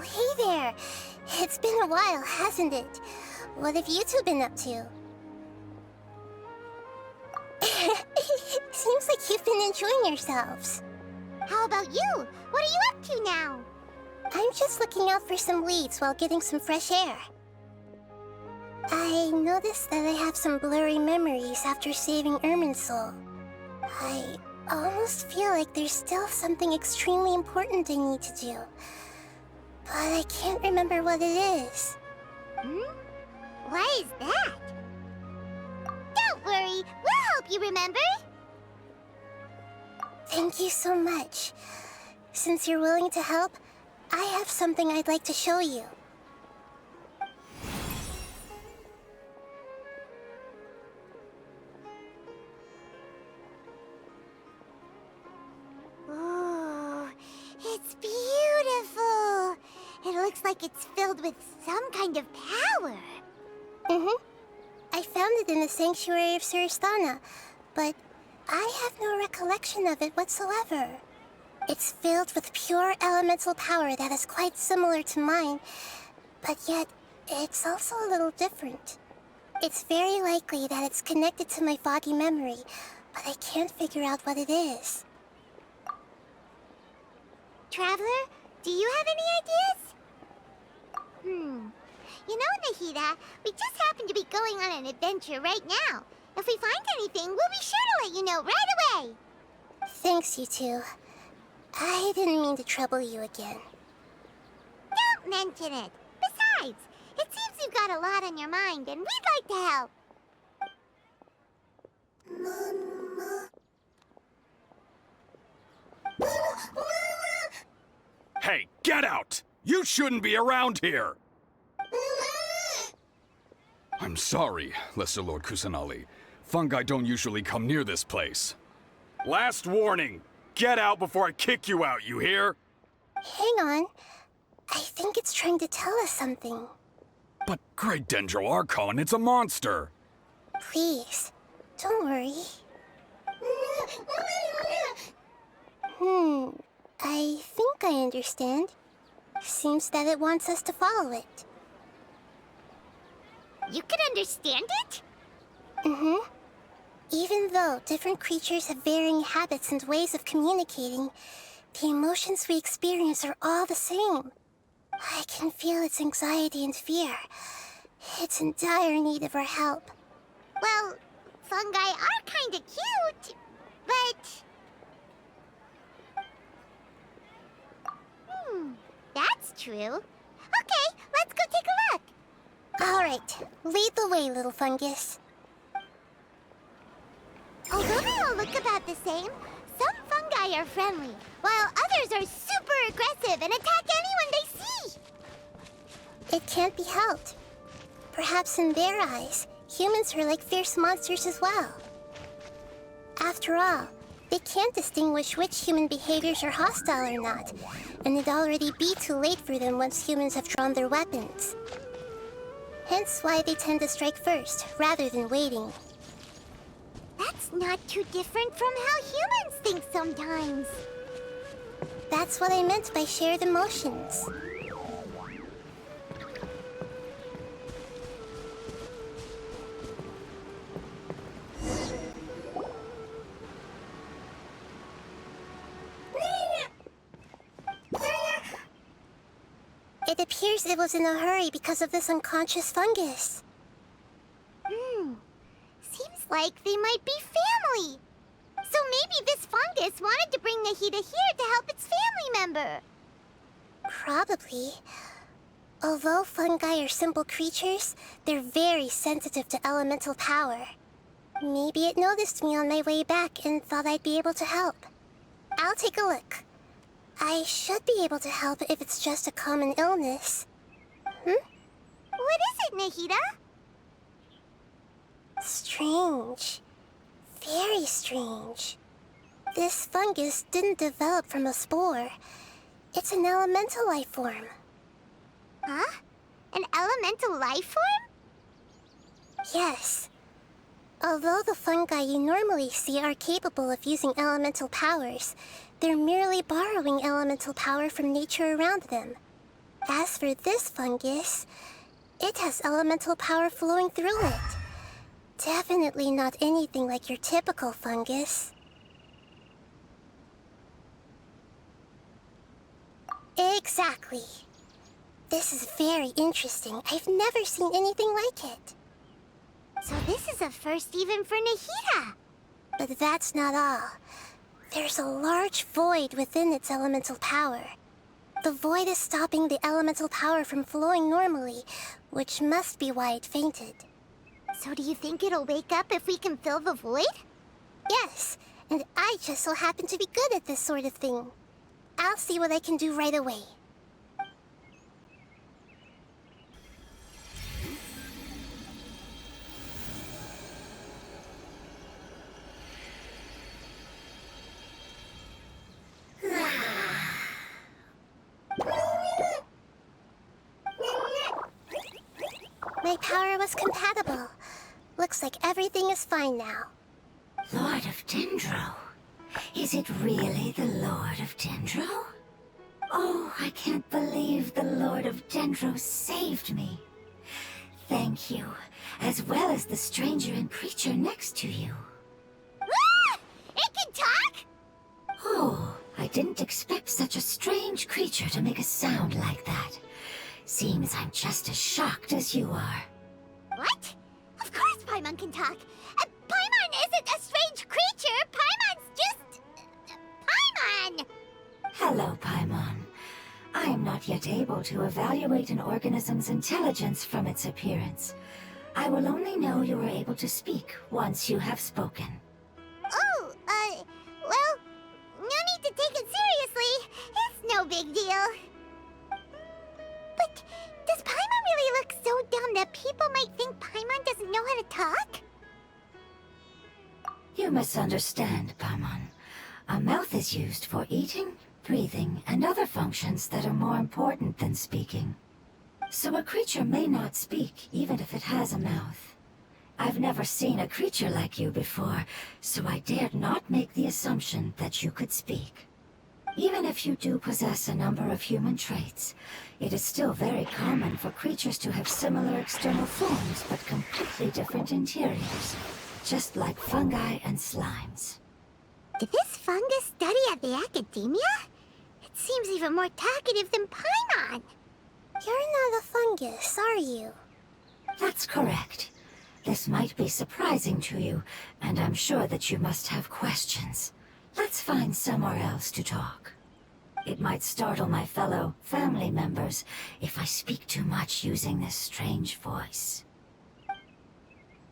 Oh, hey there. It's been a while, hasn't it? What have you two been up to? Seems like you've been enjoying yourselves. How about you? What are you up to now? I'm just looking out for some leads while getting some fresh air. I noticed that I have some blurry memories after saving Irminsul. I almost feel like there's still something extremely important I need to do. But I can't remember what it is. Why is that? Don't worry, we'll help you remember. Thank you so much. Since you're willing to help, I have something I'd like to show you. Oh, it's beautiful. It looks like it's filled with some kind of power. I found it in the sanctuary of Suristana, but I have no recollection of it whatsoever. It's filled with pure elemental power that is quite similar to mine, but yet it's also a little different. It's very likely that it's connected to my foggy memory, but I can't figure out what it is. Traveler, do you have any ideas? You know, Nahida, we just happen to be going on an adventure right now. If we find anything, we'll be sure to let you know right away. Thanks, you two. I didn't mean to trouble you again. Don't mention it. Besides, it seems you've got a lot on your mind, and we'd like to help. Hey, get out! You shouldn't be around here! I'm sorry, Lesser Lord Kusanali. Fungi don't usually come near this place. Last warning! Get out before I kick you out, you hear? Hang on. I think it's trying to tell us something. But Great Dendro Archon, it's a monster! Please, don't worry. I think I understand. Seems that it wants us to follow it. You can understand it? Even though different creatures have varying habits and ways of communicating, the emotions we experience are all the same. I can feel its anxiety and fear. It's in dire need of our help. Well, fungi are kinda cute, but... that's true. Okay, let's go take a look. All right, lead the way, little fungus. Although they all look about the same, some fungi are friendly, while others are super aggressive and attack anyone they see. It can't be helped. Perhaps in their eyes, humans are like fierce monsters as well. After all, they can't distinguish which human behaviors are hostile or not, and it'd already be too late for them once humans have drawn their weapons. Hence why they tend to strike first, rather than waiting. That's not too different from how humans think sometimes. That's what I meant by shared emotions. It appears it was in a hurry because of this unconscious fungus. Seems like they might be family. So maybe this fungus wanted to bring Nahida here to help its family member. Probably. Although fungi are simple creatures, they're very sensitive to elemental power. Maybe it noticed me on my way back and thought I'd be able to help. I'll take a look. I should be able to help if it's just a common illness. What is it, Nahida? Strange. Very strange. This fungus didn't develop from a spore. It's an elemental life form. Huh? An elemental life form? Yes. Although the fungi you normally see are capable of using elemental powers, they're merely borrowing elemental power from nature around them. As for this fungus, it has elemental power flowing through it. Definitely not anything like your typical fungus. Exactly. This is very interesting. I've never seen anything like it. So this is a first even for Nahida. But that's not all. There's a large void within its elemental power. The void is stopping the elemental power from flowing normally, which must be why it fainted. So do you think it'll wake up if we can fill the void? Yes, and I just so happen to be good at this sort of thing. I'll see what I can do right away. My power was compatible. Looks like everything is fine now. Lord of Dendro? Is it really the Lord of Dendro? Oh, I can't believe the Lord of Dendro saved me. Thank you, as well as the stranger and creature next to you. Ah! It can talk? Oh, I didn't expect such a strange creature to make a sound like that. Seems I'm just as shocked as you are. What? Of course Paimon can talk. Paimon isn't a strange creature. Paimon's just... Paimon! Hello, Paimon. I am not yet able to evaluate an organism's intelligence from its appearance. I will only know you are able to speak once you have spoken. Oh, well, no need to take it seriously. It's no big deal. But does Paimon really look so dumb that people might think Paimon doesn't know how to talk? You misunderstand, Paimon. A mouth is used for eating, breathing, and other functions that are more important than speaking. So a creature may not speak, even if it has a mouth. I've never seen a creature like you before, so I dared not make the assumption that you could speak. Even if you do possess a number of human traits, it is still very common for creatures to have similar external forms but completely different interiors, just like fungi and slimes. Did this fungus study at the academia? It seems even more talkative than Paimon. You're not a fungus, are you? That's correct. This might be surprising to you, and I'm sure that you must have questions. Let's find somewhere else to talk. It might startle my fellow family members if I speak too much using this strange voice.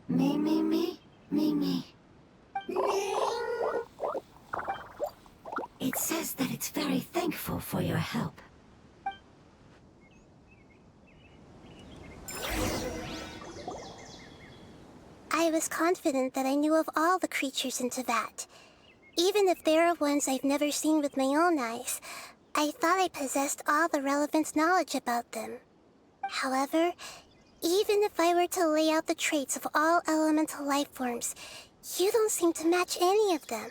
Me, me, me, me, me. It says that it's very thankful for your help. I was confident that I knew of all the creatures in Teyvat. Even if there are ones I've never seen with my own eyes, I thought I possessed all the relevant knowledge about them. However, even if I were to lay out the traits of all elemental life forms, you don't seem to match any of them.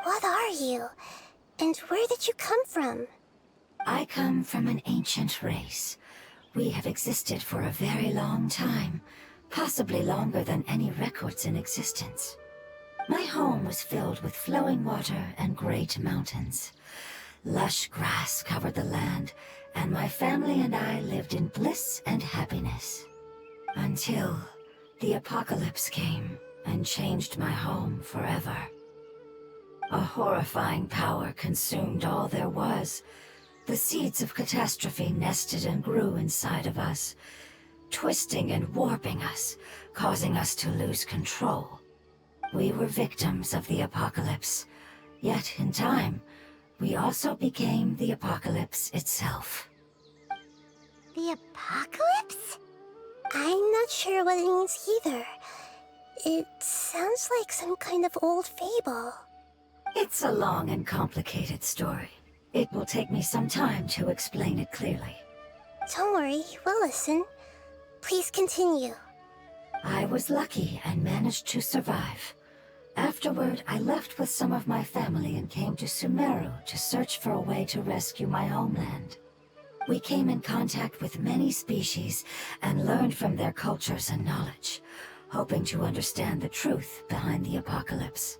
What are you? And where did you come from? I come from an ancient race. We have existed for a very long time, possibly longer than any records in existence. My home was filled with flowing water and great mountains. Lush grass covered the land, and my family and I lived in bliss and happiness. Until the apocalypse came and changed my home forever. A horrifying power consumed all there was. The seeds of catastrophe nested and grew inside of us, twisting and warping us, causing us to lose control. We were victims of the apocalypse, yet in time, we also became the apocalypse itself. The apocalypse? I'm not sure what it means either. It sounds like some kind of old fable. It's a long and complicated story. It will take me some time to explain it clearly. Don't worry, we'll listen. Please continue. I was lucky and managed to survive. Afterward, I left with some of my family and came to Sumeru to search for a way to rescue my homeland. We came in contact with many species and learned from their cultures and knowledge, hoping to understand the truth behind the apocalypse.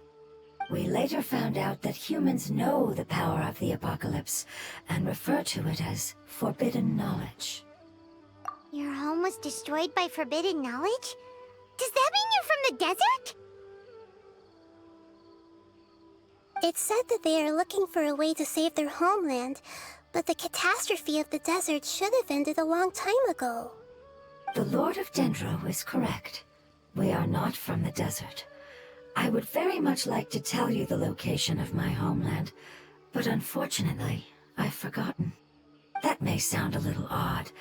We later found out that humans know the power of the apocalypse and refer to it as forbidden knowledge. Your home was destroyed by forbidden knowledge? Does that mean you're from the desert? It's said that they are looking for a way to save their homeland, but the catastrophe of the desert should have ended a long time ago. The Lord of Dendro is correct. We are not from the desert. I would very much like to tell you the location of my homeland, but unfortunately, I've forgotten. That may sound a little odd,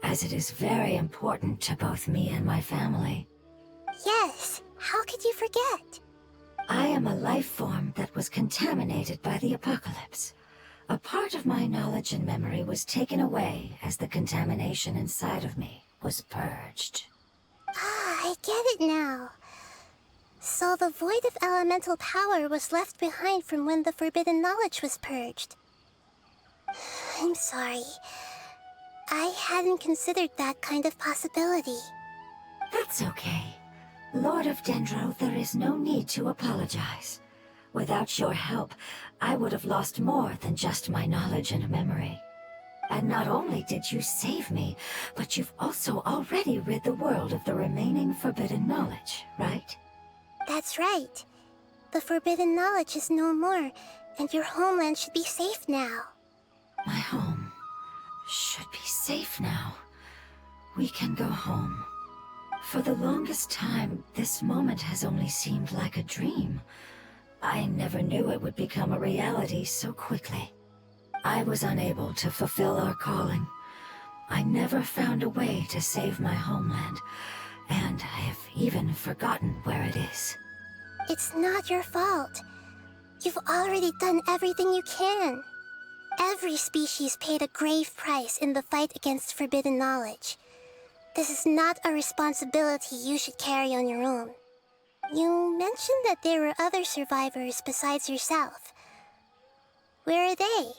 as it is very important to both me and my family. Yes, how could you forget? I am a life form that was contaminated by the apocalypse. A part of my knowledge and memory was taken away as the contamination inside of me was purged. Ah, I get it now. So the void of elemental power was left behind from when the forbidden knowledge was purged. I'm sorry. I hadn't considered that kind of possibility. That's okay. Lord of Dendro, there is no need to apologize. Without your help, I would have lost more than just my knowledge and memory. And not only did you save me, but you've also already rid the world of the remaining forbidden knowledge, right? That's right. The forbidden knowledge is no more, and your homeland should be safe now. My home should be safe now. We can go home. For the longest time, this moment has only seemed like a dream. I never knew it would become a reality so quickly. I was unable to fulfill our calling. I never found a way to save my homeland, and I have even forgotten where it is. It's not your fault. You've already done everything you can. Every species paid a grave price in the fight against forbidden knowledge. This is not a responsibility you should carry on your own. You mentioned that there were other survivors besides yourself. Where are they?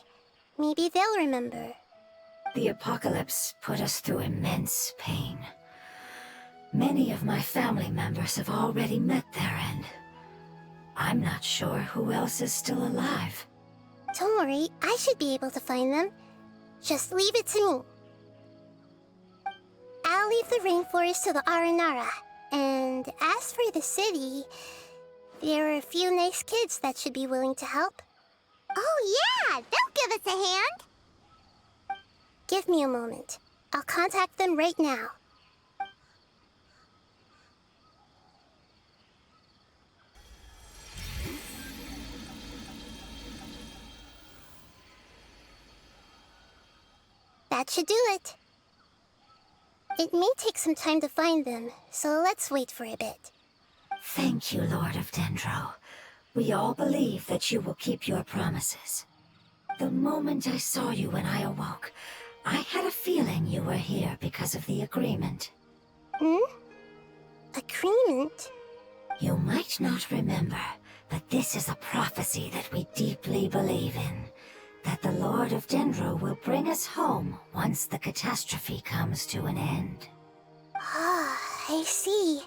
Maybe they'll remember. The apocalypse put us through immense pain. Many of my family members have already met their end. I'm not sure who else is still alive. Don't worry, I should be able to find them. Just leave it to me. I'll leave the rainforest to the Aranara. And as for the city, there are a few nice kids that should be willing to help. Oh yeah, they'll give us a hand. Give me a moment. I'll contact them right now. That should do it. It may take some time to find them, so let's wait for a bit. Thank you, Lord of Dendro. We all believe that you will keep your promises. The moment I saw you when I awoke, I had a feeling you were here because of the agreement. Agreement? You might not remember, but this is a prophecy that we deeply believe in. That the Lord of Dendro will bring us home once the catastrophe comes to an end. Ah, I see.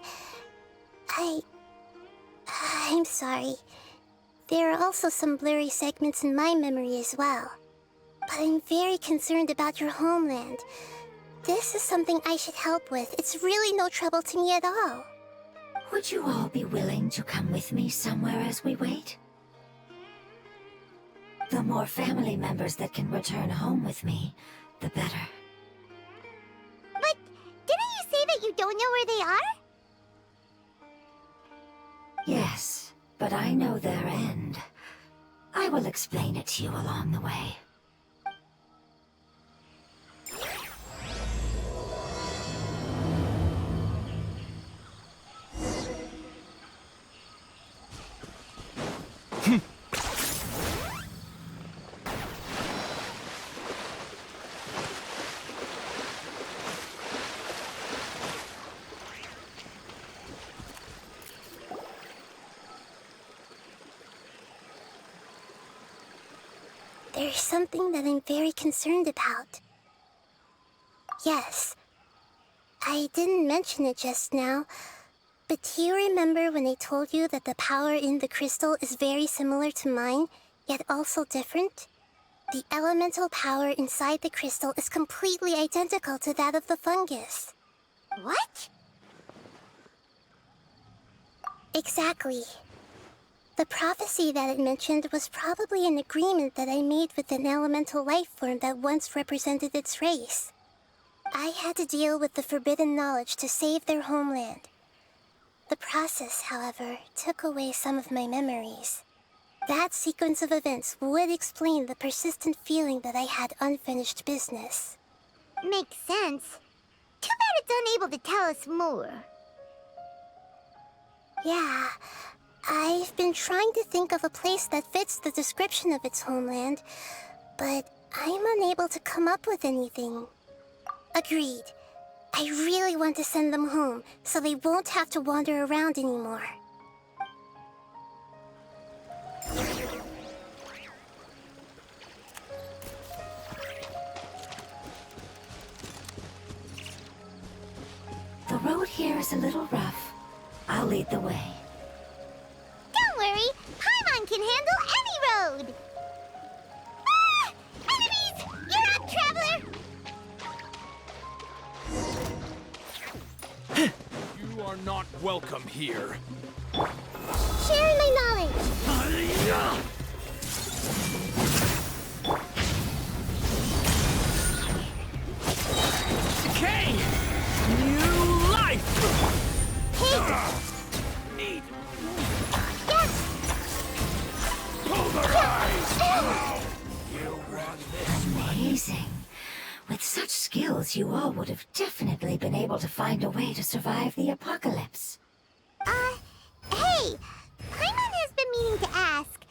I'm sorry. There are also some blurry segments in my memory as well. But I'm very concerned about your homeland. This is something I should help with. It's really no trouble to me at all. Would you all be willing to come with me somewhere as we wait? The more family members that can return home with me, the better. But didn't you say that you don't know where they are? Yes, but I know their end. I will explain it to you along the way. There's something that I'm very concerned about. Yes. I didn't mention it just now, but do you remember when I told you that the power in the crystal is very similar to mine, yet also different? The elemental power inside the crystal is completely identical to that of the fungus. What? Exactly. The prophecy that it mentioned was probably an agreement that I made with an elemental life form that once represented its race. I had to deal with the forbidden knowledge to save their homeland. The process, however, took away some of my memories. That sequence of events would explain the persistent feeling that I had unfinished business. Makes sense. Too bad it's unable to tell us more. Yeah, I've been trying to think of a place that fits the description of its homeland, but I'm unable to come up with anything. Agreed. I really want to send them home, so they won't have to wander around anymore. The road here is a little rough. I'll lead the way. Don't worry, Paimon can handle any road! Ah! Enemies! You're up, traveler! You are not welcome here. Sharing my knowledge! Decay! New life! Need pulverize! You run this one. Amazing. With such skills, you all would have definitely been able to find a way to survive the apocalypse. Hey! Paimon has been meaning to ask.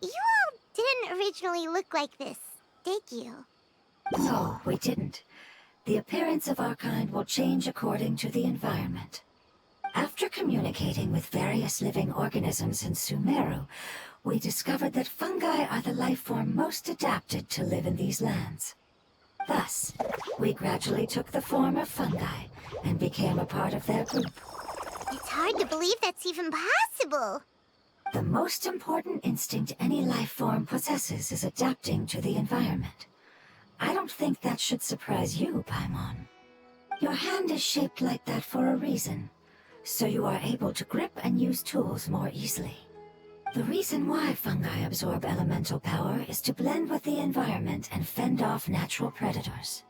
You all didn't originally look like this, did you? No, we didn't. The appearance of our kind will change according to the environment. After communicating with various living organisms in Sumeru, we discovered that fungi are the life form most adapted to live in these lands. Thus, we gradually took the form of fungi and became a part of their group. It's hard to believe that's even possible. The most important instinct any life form possesses is adapting to the environment. I don't think that should surprise you, Paimon. Your hand is shaped like that for a reason, so you are able to grip and use tools more easily. The reason why fungi absorb elemental power is to blend with the environment and fend off natural predators.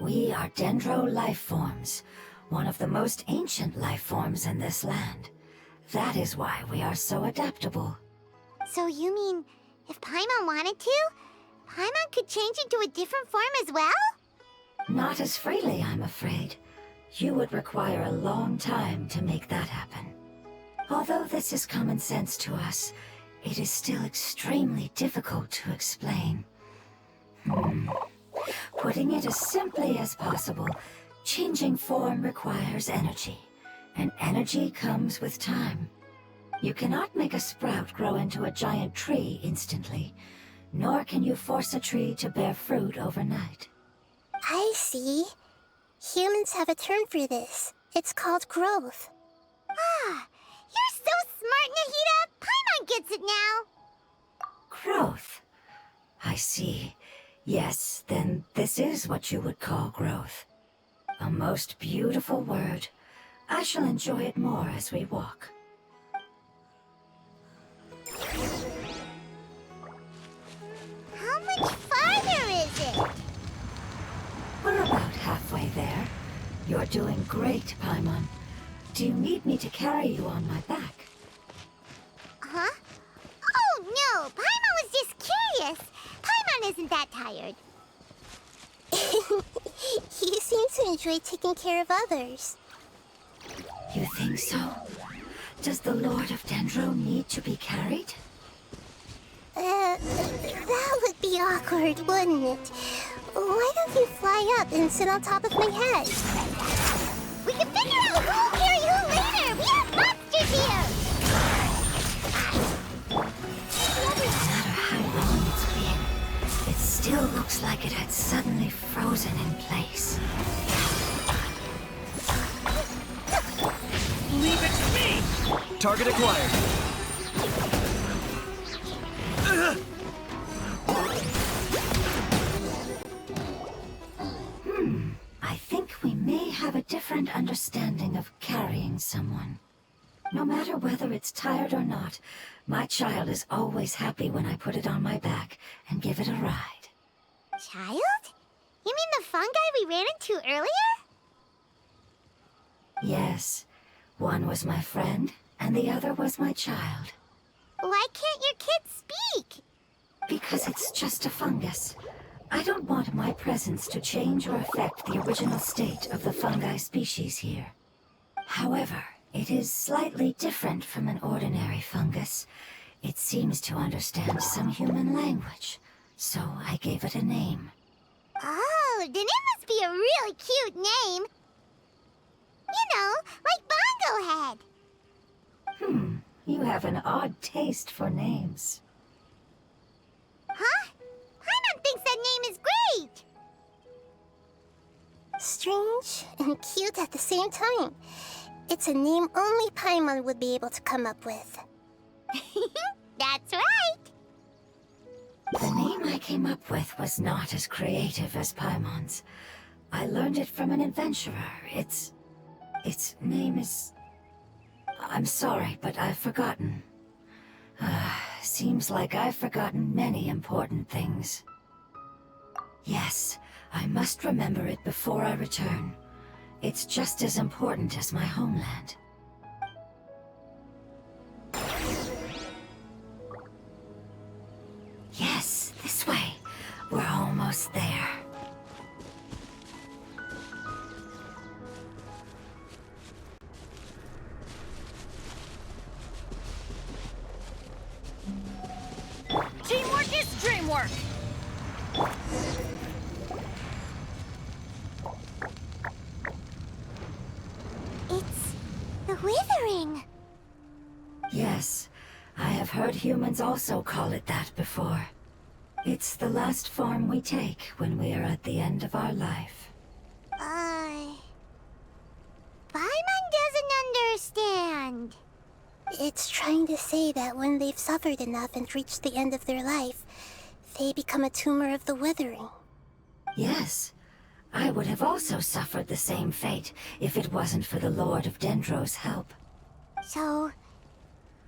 We are dendro life forms, one of the most ancient life forms in this land. That is why we are so adaptable. So you mean, if Paimon wanted to, Paimon could change into a different form as well? Not as freely, I'm afraid. You would require a long time to make that happen. Although this is common sense to us, it is still extremely difficult to explain. Putting it as simply as possible, changing form requires energy, and energy comes with time. You cannot make a sprout grow into a giant tree instantly, nor can you force a tree to bear fruit overnight. I see. Humans have a term for this. It's called growth. Ah, you're so smart, Nahida! Paimon gets it now! Growth. I see. Yes, then this is what you would call growth. A most beautiful word. I shall enjoy it more as we walk. How much farther is it? We're about halfway there. You're doing great, Paimon. Do you need me to carry you on my back? Huh? Oh, no! Paimon was just curious! Paimon isn't that tired. You seem to enjoy taking care of others. You think so? Does the Lord of Dendro need to be carried? That would be awkward, wouldn't it? Why don't you fly up and sit on top of my head? We can figure out who'll carry who later! We have monsters here! No matter how long it's been, it's still looks like it had suddenly frozen in place. Leave it to me! Target acquired. I think we may have a different understanding of carrying someone. No matter whether it's tired or not, my child is always happy when I put it on my back and give it a ride. Child? You mean the fungi we ran into earlier? Yes, one was my friend, and the other was my child. Why can't your kid speak? Because it's just a fungus. I don't want my presence to change or affect the original state of the fungi species here. However, it is slightly different from an ordinary fungus. It seems to understand some human language, so I gave it a name. Oh, then it must be a really cute name. You know, like Bongo Head. You have an odd taste for names. Huh? Paimon thinks that name is great. Strange and cute at the same time. It's a name only Paimon would be able to come up with. That's right. The name I came up with was not as creative as Paimon's. I learned it from an adventurer. Its name is... I'm sorry, but I've forgotten. Seems like I've forgotten many important things. Yes, I must remember it before I return. It's just as important as my homeland. Yes, this way. We're almost there. Teamwork is dreamwork! It's the Withering. Yes, I have heard humans also call it that before. It's the last form we take when we are at the end of our life. Paimon doesn't understand. It's trying to say that when they've suffered enough and reached the end of their life, they become a tumor of the Withering. Yes, I would have also suffered the same fate if it wasn't for the Lord of Dendro's help. So,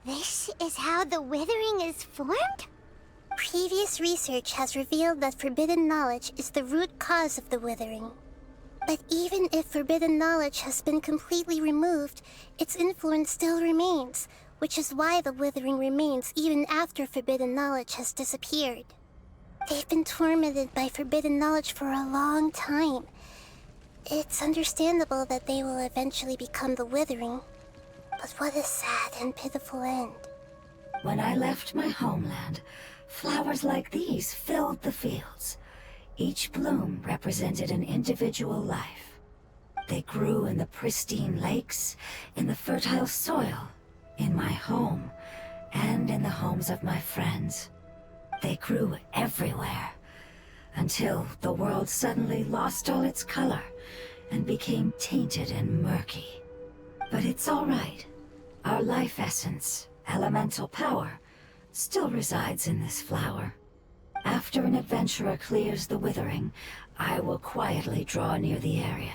this is how the Withering is formed? Previous research has revealed that forbidden knowledge is the root cause of the Withering. But even if forbidden knowledge has been completely removed, its influence still remains, which is why the Withering remains even after forbidden knowledge has disappeared. They've been tormented by forbidden knowledge for a long time. It's understandable that they will eventually become the Withering. But what a sad and pitiful end. When I left my homeland, flowers like these filled the fields. Each bloom represented an individual life. They grew in the pristine lakes, in the fertile soil, in my home, and in the homes of my friends. They grew everywhere, until the world suddenly lost all its color and became tainted and murky. But it's all right. Our life essence, elemental power, still resides in this flower. After an adventurer clears the Withering, I will quietly draw near the area.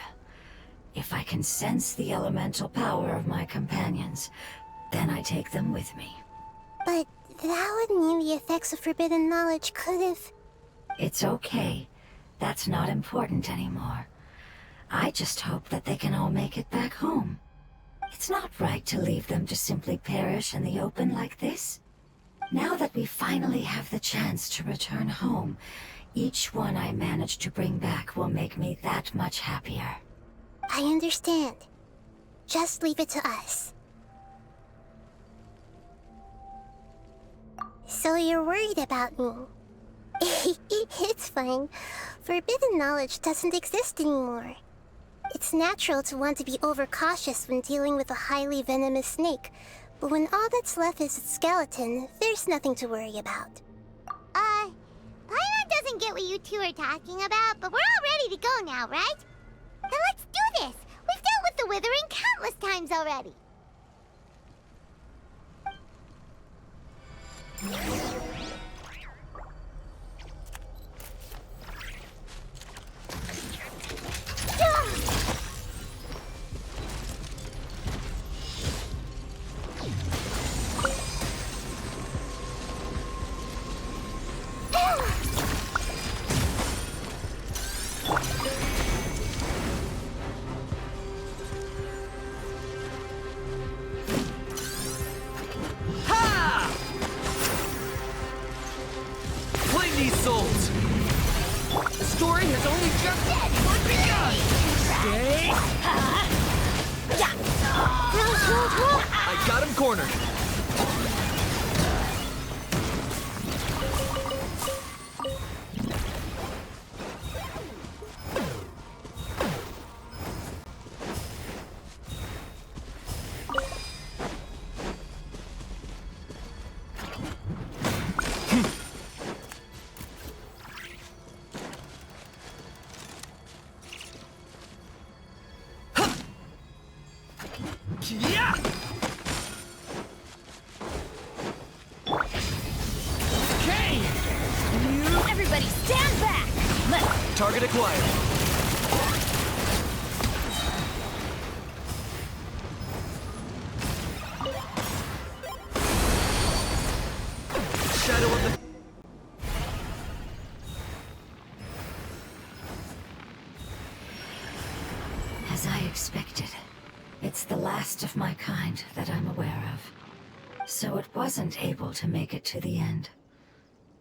If I can sense the elemental power of my companions, then I take them with me. But that would mean the effects of forbidden knowledge could have... It's okay. That's not important anymore. I just hope that they can all make it back home. It's not right to leave them to simply perish in the open like this. Now that we finally have the chance to return home, each one I manage to bring back will make me that much happier. I understand. Just leave it to us. So you're worried about me? It's fine. Forbidden knowledge doesn't exist anymore. It's natural to want to be overcautious when dealing with a highly venomous snake, but when all that's left is its skeleton, there's nothing to worry about. Paimon doesn't get what you two are talking about, but we're all ready to go now, right? Then let's do this! We've dealt with the Withering countless times already! Claim these souls! The story has only just begun! Stay! I got him cornered! Yeah! Okay! Everybody stand back! Target acquired. Shadow of the... As I expected, it's the last of my kind that I'm aware of. So it wasn't able to make it to the end.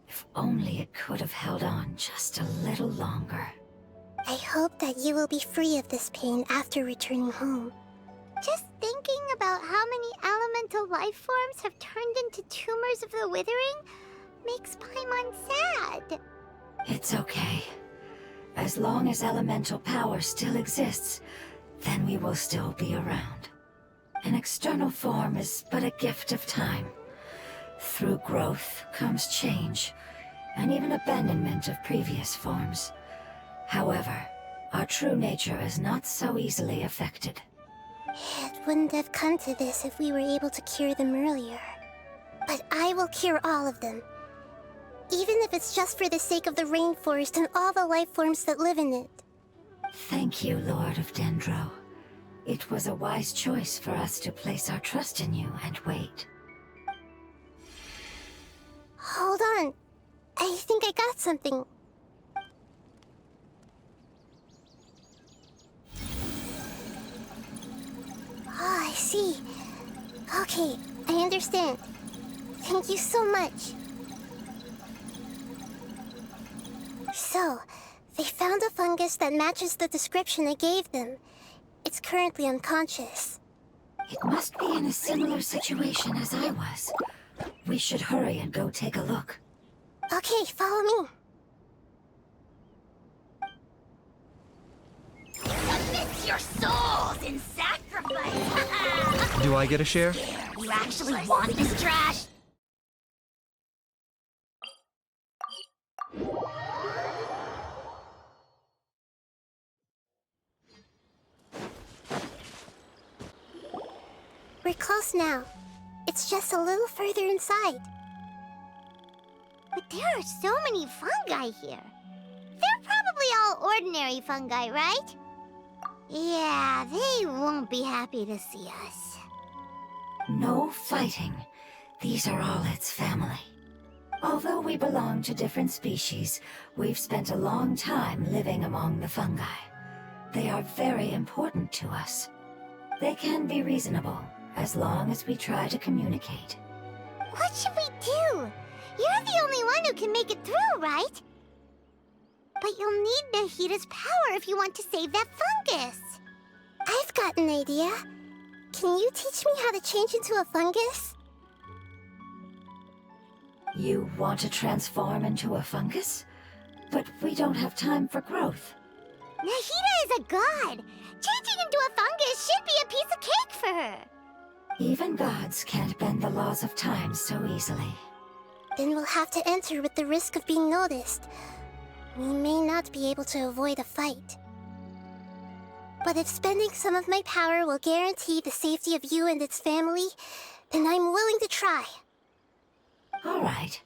If only it could have held on just a little longer. I hope that you will be free of this pain after returning home. Just thinking about how many elemental life forms have turned into tumors of the Withering makes Paimon sad. It's okay. As long as elemental power still exists, then we will still be around. An external form is but a gift of time. Through growth comes change, and even abandonment of previous forms. However, our true nature is not so easily affected. It wouldn't have come to this if we were able to cure them earlier. But I will cure all of them. Even if it's just for the sake of the rainforest and all the life forms that live in it. Thank you, Lord of Dendro. It was a wise choice for us to place our trust in you and wait. Hold on. I think I got something. Oh, I see. Okay, I understand. Thank you so much. So, they found a fungus that matches the description I gave them. It's currently unconscious. It must be in a similar situation as I was. We should hurry and go take a look. Okay, follow me. Submit your souls in sacrifice! Do I get a share? You actually want this trash? We're close now. It's just a little further inside. But there are so many fungi here. They're probably all ordinary fungi, right? Yeah, they won't be happy to see us. No fighting. These are all its family. Although we belong to different species, we've spent a long time living among the fungi. They are very important to us. They can be reasonable, as long as we try to communicate. What should we do? You're the only one who can make it through, right? But you'll need Nahida's power if you want to save that fungus. I've got an idea. Can you teach me how to change into a fungus? You want to transform into a fungus? But we don't have time for growth. Nahida is a god. Changing into a fungus should be a piece of cake for her. Even gods can't bend the laws of time so easily. Then we'll have to enter with the risk of being noticed. We may not be able to avoid a fight. But if spending some of my power will guarantee the safety of you and its family, then I'm willing to try. All right.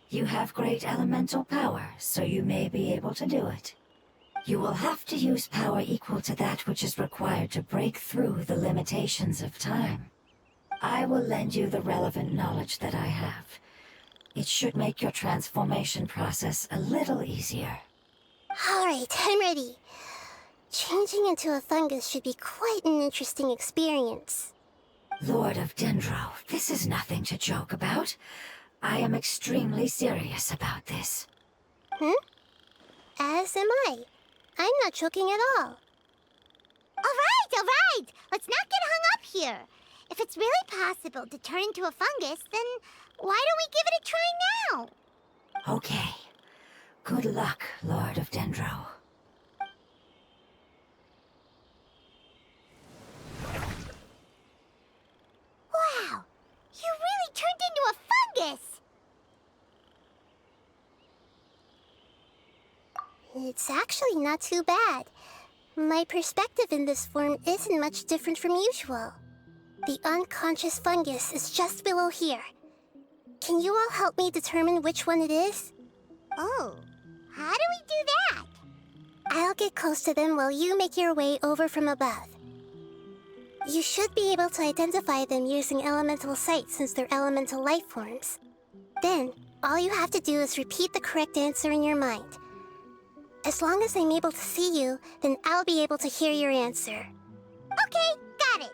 You have great elemental power, so you may be able to do it. You will have to use power equal to that which is required to break through the limitations of time. I will lend you the relevant knowledge that I have. It should make your transformation process a little easier. Alright, I'm ready. Changing into a fungus should be quite an interesting experience. Lord of Dendro, this is nothing to joke about. I am extremely serious about this. As am I. I'm not joking at all. Alright! Let's not get hung up here. If it's really possible to turn into a fungus, then why don't we give it a try now? Okay. Good luck, Lord of Dendro. Wow! You really turned into a fungus! It's actually not too bad. My perspective in this form isn't much different from usual. The unconscious fungus is just below here. Can you all help me determine which one it is? Oh, how do we do that? I'll get close to them while you make your way over from above. You should be able to identify them using elemental sight since they're elemental life forms. Then, all you have to do is repeat the correct answer in your mind. As long as I'm able to see you, then I'll be able to hear your answer. Okay, got it.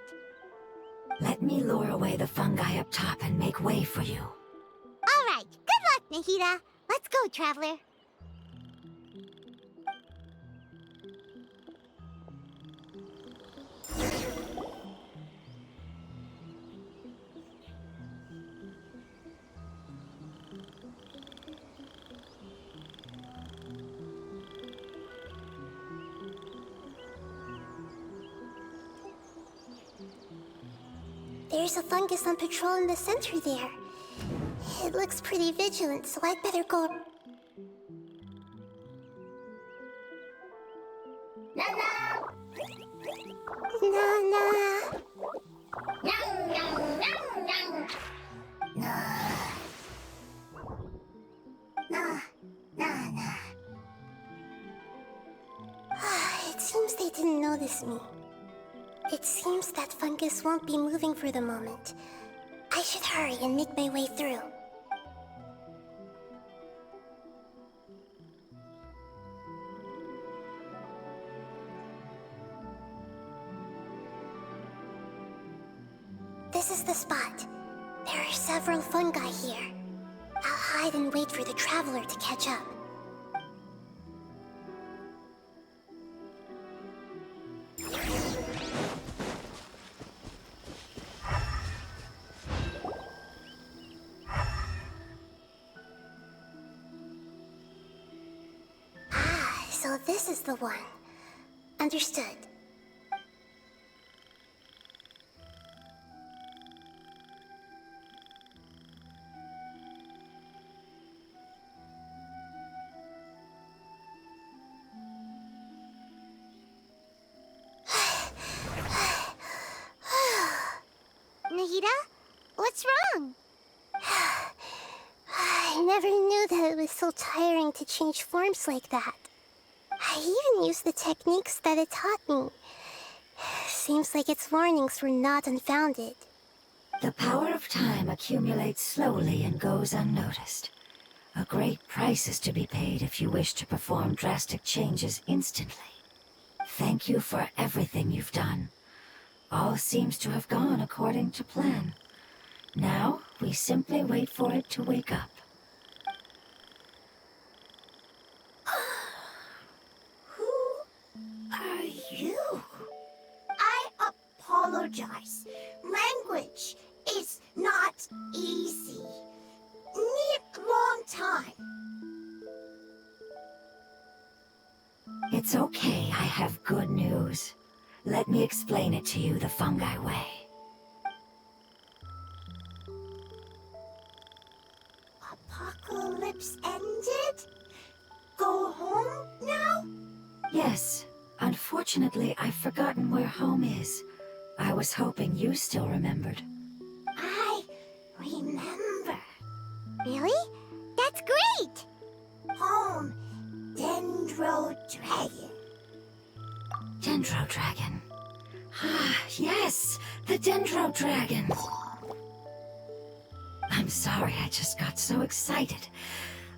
Let me lure away the fungi up top and make way for you. All right, good luck, Nahida. Let's go, Traveler. There's a fungus on patrol in the center there. It looks pretty vigilant, so I'd better go. Nana! It seems they didn't notice me. It seems that fungus won't be moving for the moment. I should hurry and make my way through. This is the spot. There are several fungi here. I'll hide and wait for the traveler to catch up. So this is the one. Understood. Nahida, what's wrong? I never knew that it was so tiring to change forms like that. I even used the techniques that it taught me. Seems like its warnings were not unfounded. The power of time accumulates slowly and goes unnoticed. A great price is to be paid if you wish to perform drastic changes instantly. Thank you for everything you've done. All seems to have gone according to plan. Now, we simply wait for it to wake up. Who are you? I apologize. Language is not easy. Need long time. It's okay, I have good news. Let me explain it to you the fungi way. Apocalypse ended? Go home? Yes. Unfortunately, I've forgotten where home is. I was hoping you still remembered. I remember. Really? That's great! Home, Dendro Dragon. Dendro Dragon. Ah, yes! The Dendro Dragon! I'm sorry, I just got so excited.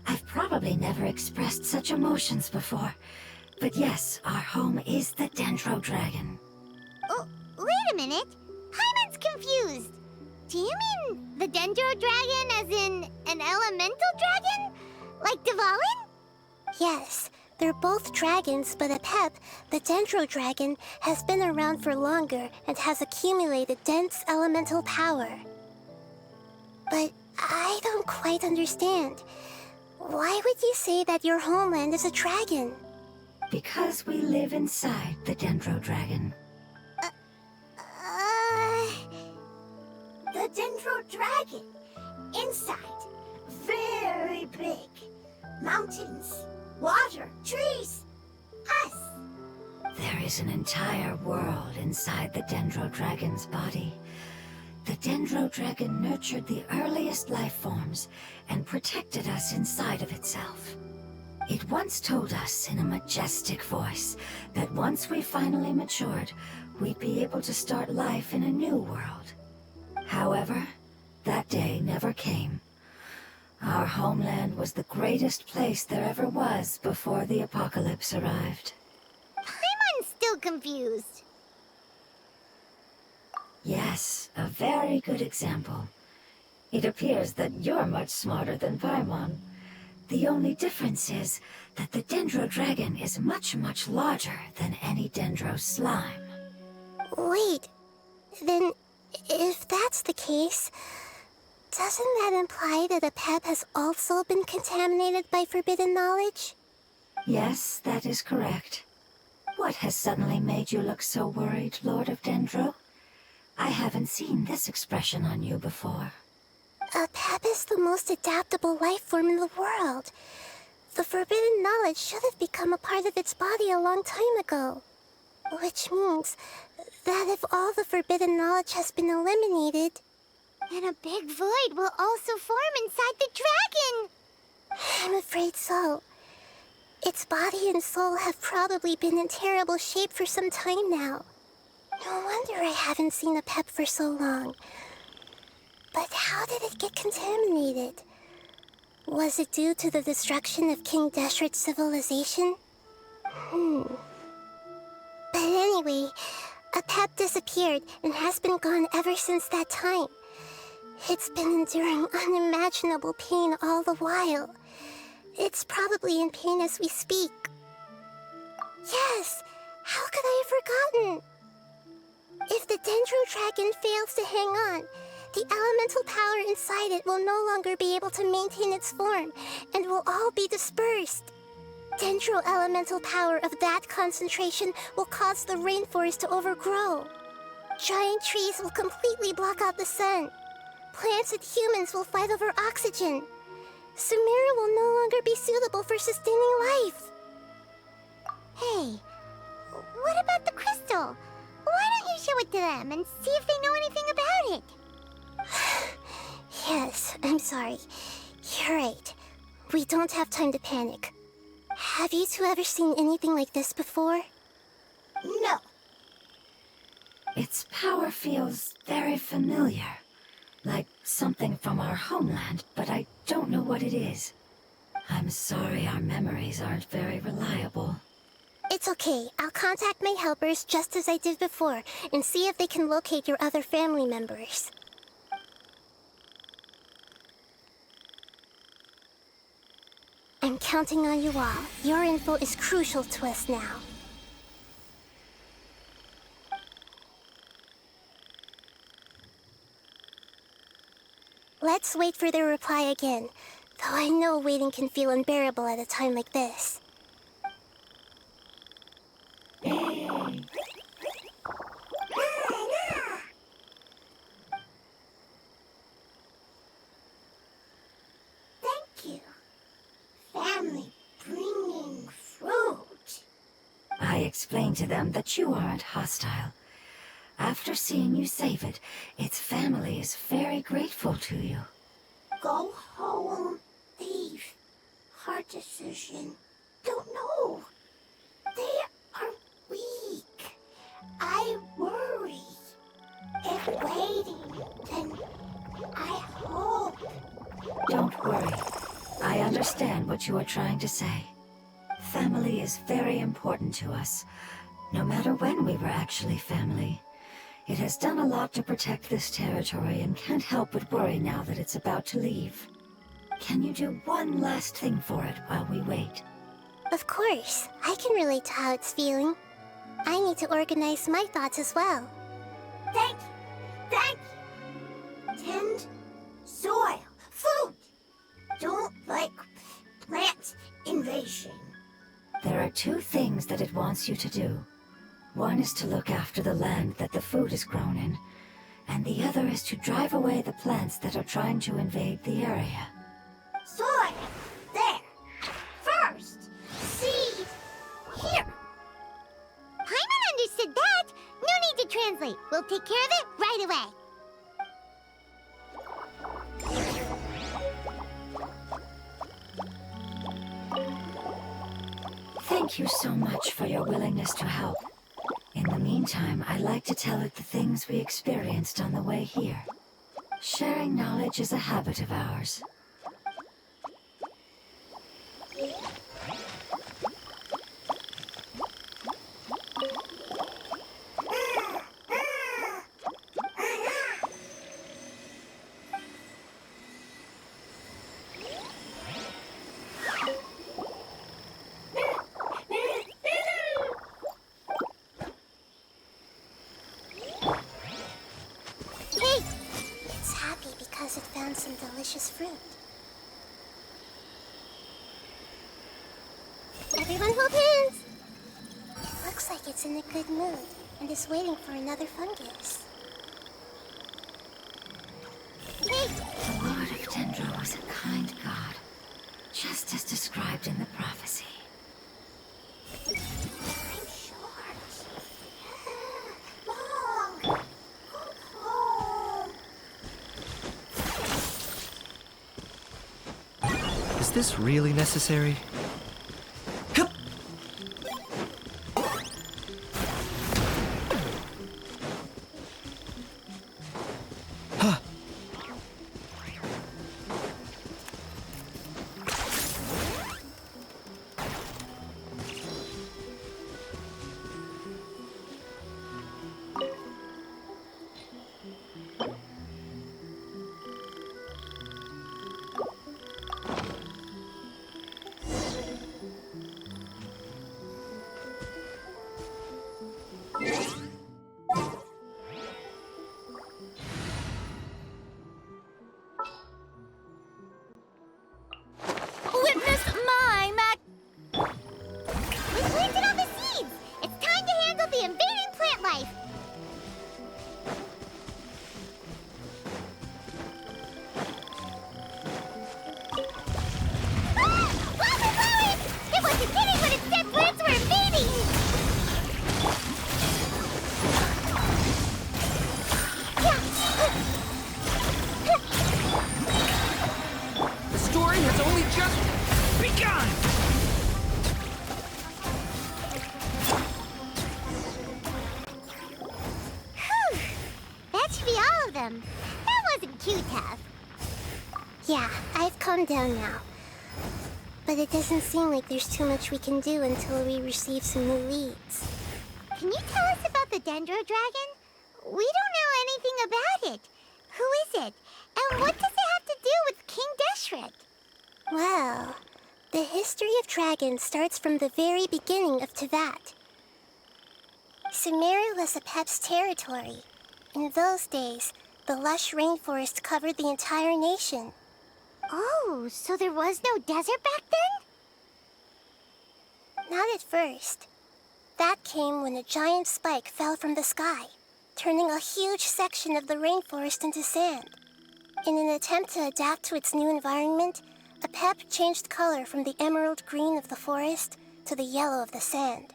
I've probably never expressed such emotions before. But yes, our home is the Dendro Dragon. Oh, wait a minute. Paimon's confused. Do you mean the Dendro Dragon as in an elemental dragon? Like Dvalin? Yes, they're both dragons, but Apep, the Dendro Dragon, has been around for longer and has accumulated dense elemental power. But I don't quite understand. Why would you say that your homeland is a dragon? Because we live inside the Dendro Dragon. The Dendro Dragon. Inside. Very big. Mountains, water, trees. Us. There is an entire world inside the Dendro Dragon's body. The Dendro Dragon nurtured the earliest life forms and protected us inside of itself. It once told us in a majestic voice that once we finally matured, we'd be able to start life in a new world. However, that day never came. Our homeland was the greatest place there ever was before the apocalypse arrived. Paimon's still confused. Yes, a very good example. It appears that you're much smarter than Paimon. The only difference is that the Dendro Dragon is much, much larger than any Dendro slime. Wait, then if that's the case, doesn't that imply that Apep has also been contaminated by forbidden knowledge? Yes, that is correct. What has suddenly made you look so worried, Lord of Dendro? I haven't seen this expression on you before. Apep is the most adaptable life form in the world. The forbidden knowledge should have become a part of its body a long time ago. Which means that if all the forbidden knowledge has been eliminated, And a big void will also form inside the dragon! I'm afraid so. Its body and soul have probably been in terrible shape for some time now. No wonder I haven't seen Apep for so long. But how did it get contaminated? Was it due to the destruction of King Deshret's civilization? But anyway, Apep disappeared and has been gone ever since that time. It's been enduring unimaginable pain all the while. It's probably in pain as we speak. Yes! How could I have forgotten? If the Dendro Dragon fails to hang on, the elemental power inside it will no longer be able to maintain its form, and will all be dispersed. Dendro elemental power of that concentration will cause the rainforest to overgrow. Giant trees will completely block out the sun. Plants and humans will fight over oxygen. Sumeru will no longer be suitable for sustaining life. Hey, what about the crystal? Why don't you show it to them and see if they know anything about it? Yes, I'm sorry. You're right. We don't have time to panic. Have you two ever seen anything like this before? No. Its power feels very familiar. Like something from our homeland, but I don't know what it is. I'm sorry our memories aren't very reliable. It's okay. I'll contact my helpers just as I did before and see if they can locate your other family members. I'm counting on you all. Your info is crucial to us now. Let's wait for their reply again, though I know waiting can feel unbearable at a time like this. Thank you. Family bringing fruit. explained to them that you aren't hostile. After seeing you save it, its family is very grateful to you. Go home. Leave. Hard decision. Don't know. They are weak. I worry. If waiting, then I hope. Don't worry. I understand what you are trying to say. Family is very important to us, no matter when we were actually family. It has done a lot to protect this territory and can't help but worry now that it's about to leave. Can you do one last thing for it while we wait? Of course, I can relate to how it's feeling. I need to organize my thoughts as well. Thank you. Thank you. Tend soil. Food. Don't like plant invasion. There are two things that it wants you to do. One is to look after the land that the food is grown in, and the other is to drive away the plants that are trying to invade the area. Soil. There. First. Seed. Here. Paimon understood that. No need to translate. We'll take care of it right away. Thank you so much for your willingness to help. In the meantime, I'd like to tell it the things we experienced on the way here. Sharing knowledge is a habit of ours. Hey! It's happy because it found some delicious fruit. Everyone hold hands! It looks like it's in a good mood and is waiting for another fungus. Hey! The Lord of Dendro was a kind god, just as described in the prophecy. I'm short. Long. Go home. Is this really necessary? Hup! Huh. Witness my We planted all the seeds! It's time to handle the invading plant life! Ah! Wildflowers! It wasn't kidding when it said plants were invading! The story has only just begun! Whew! That should be all of them. That wasn't too tough. Yeah, I've calmed down now. But it doesn't seem like there's too much we can do until we receive some new leads. Can you tell us about the Dendro Dragon? We don't know anything about it. Who is it? And what does it have to do with King Deshret? Well, the history of dragons starts from the very beginning of Tevat. Sumeru was Apep's territory. In those days, the lush rainforest covered the entire nation. Oh, so there was no desert back then? Not at first. That came when a giant spike fell from the sky, turning a huge section of the rainforest into sand. In an attempt to adapt to its new environment, Apep changed color from the emerald green of the forest to the yellow of the sand.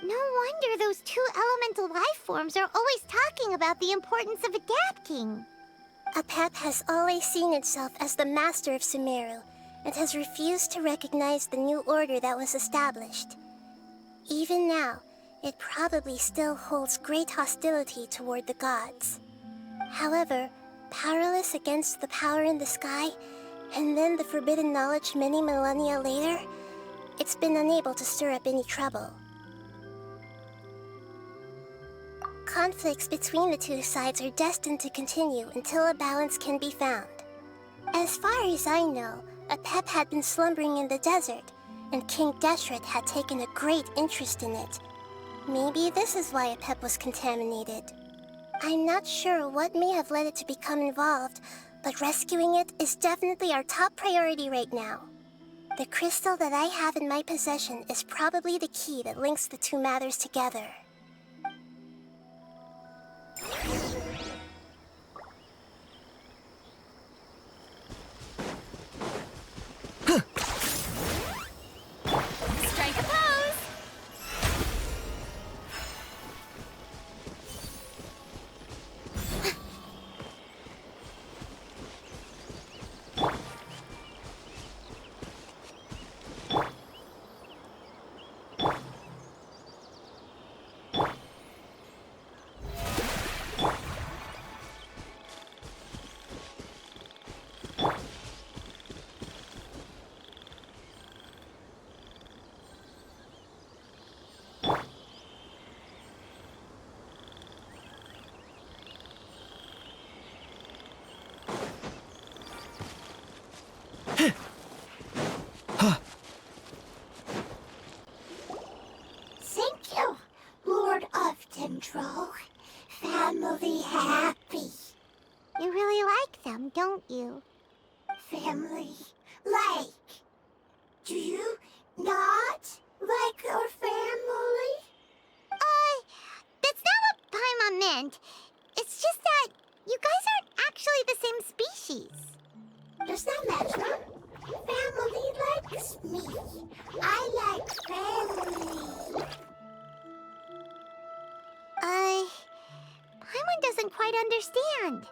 No wonder those two elemental life forms are always talking about the importance of adapting. Apep has always seen itself as the master of Sumeru, and has refused to recognize the new order that was established. Even now, it probably still holds great hostility toward the gods. However, powerless against the power in the sky, and then the forbidden knowledge many millennia later, it's been unable to stir up any trouble. Conflicts between the two sides are destined to continue until a balance can be found. As far as I know, Apep had been slumbering in the desert, and King Deshret had taken a great interest in it. Maybe this is why Apep was contaminated. I'm not sure what may have led it to become involved, but rescuing it is definitely our top priority right now. The crystal that I have in my possession is probably the key that links the two matters together. Strike a pose! Thank you, Lord of Dendro. Family happy. You really like them, don't you? Family like. Do you not like our family? That's not what Paimon meant. It's just that you guys aren't actually the same species. Does that matter? Family likes me. I like family. Paimon doesn't quite understand.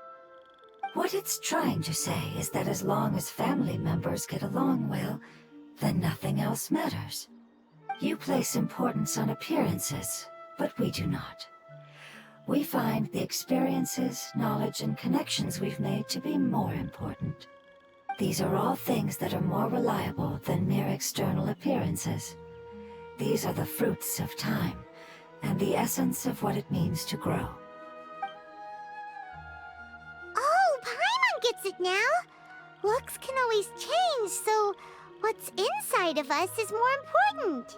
What it's trying to say is that as long as family members get along well, then nothing else matters. You place importance on appearances, but we do not. We find the experiences, knowledge, and connections we've made to be more important. These are all things that are more reliable than mere external appearances. These are the fruits of time, and the essence of what it means to grow. Oh, Paimon gets it now. Looks can always change, so what's inside of us is more important.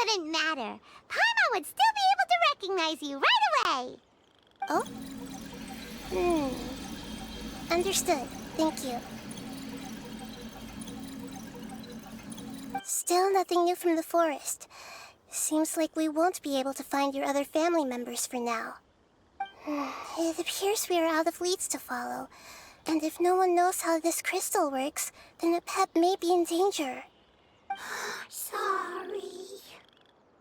It wouldn't matter. Paimon would still be able to recognize you right away. Oh? Understood. Thank you. Still nothing new from the forest. Seems like we won't be able to find your other family members for now. It appears we are out of leads to follow. And if no one knows how this crystal works, then Apep may be in danger. Sorry.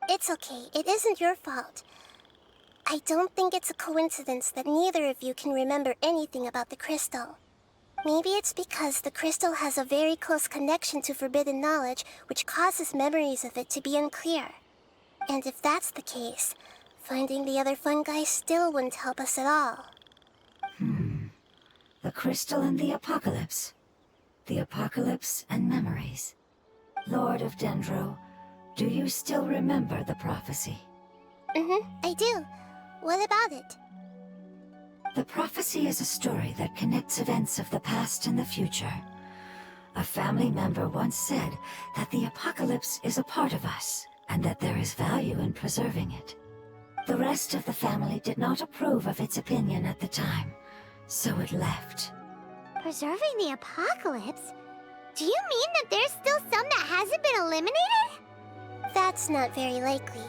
It's okay. It isn't your fault. I don't think it's a coincidence that neither of you can remember anything about the crystal. Maybe it's because the crystal has a very close connection to forbidden knowledge, which causes memories of it to be unclear. And if that's the case, finding the other fungi still wouldn't help us at all. The crystal and the apocalypse. The apocalypse and memories. Lord of Dendro, do you still remember the prophecy? I do. What about it? The prophecy is a story that connects events of the past and the future. A family member once said that the apocalypse is a part of us, and that there is value in preserving it. The rest of the family did not approve of its opinion at the time, so it left. Preserving the apocalypse? Do you mean that there's still some that hasn't been eliminated? That's not very likely.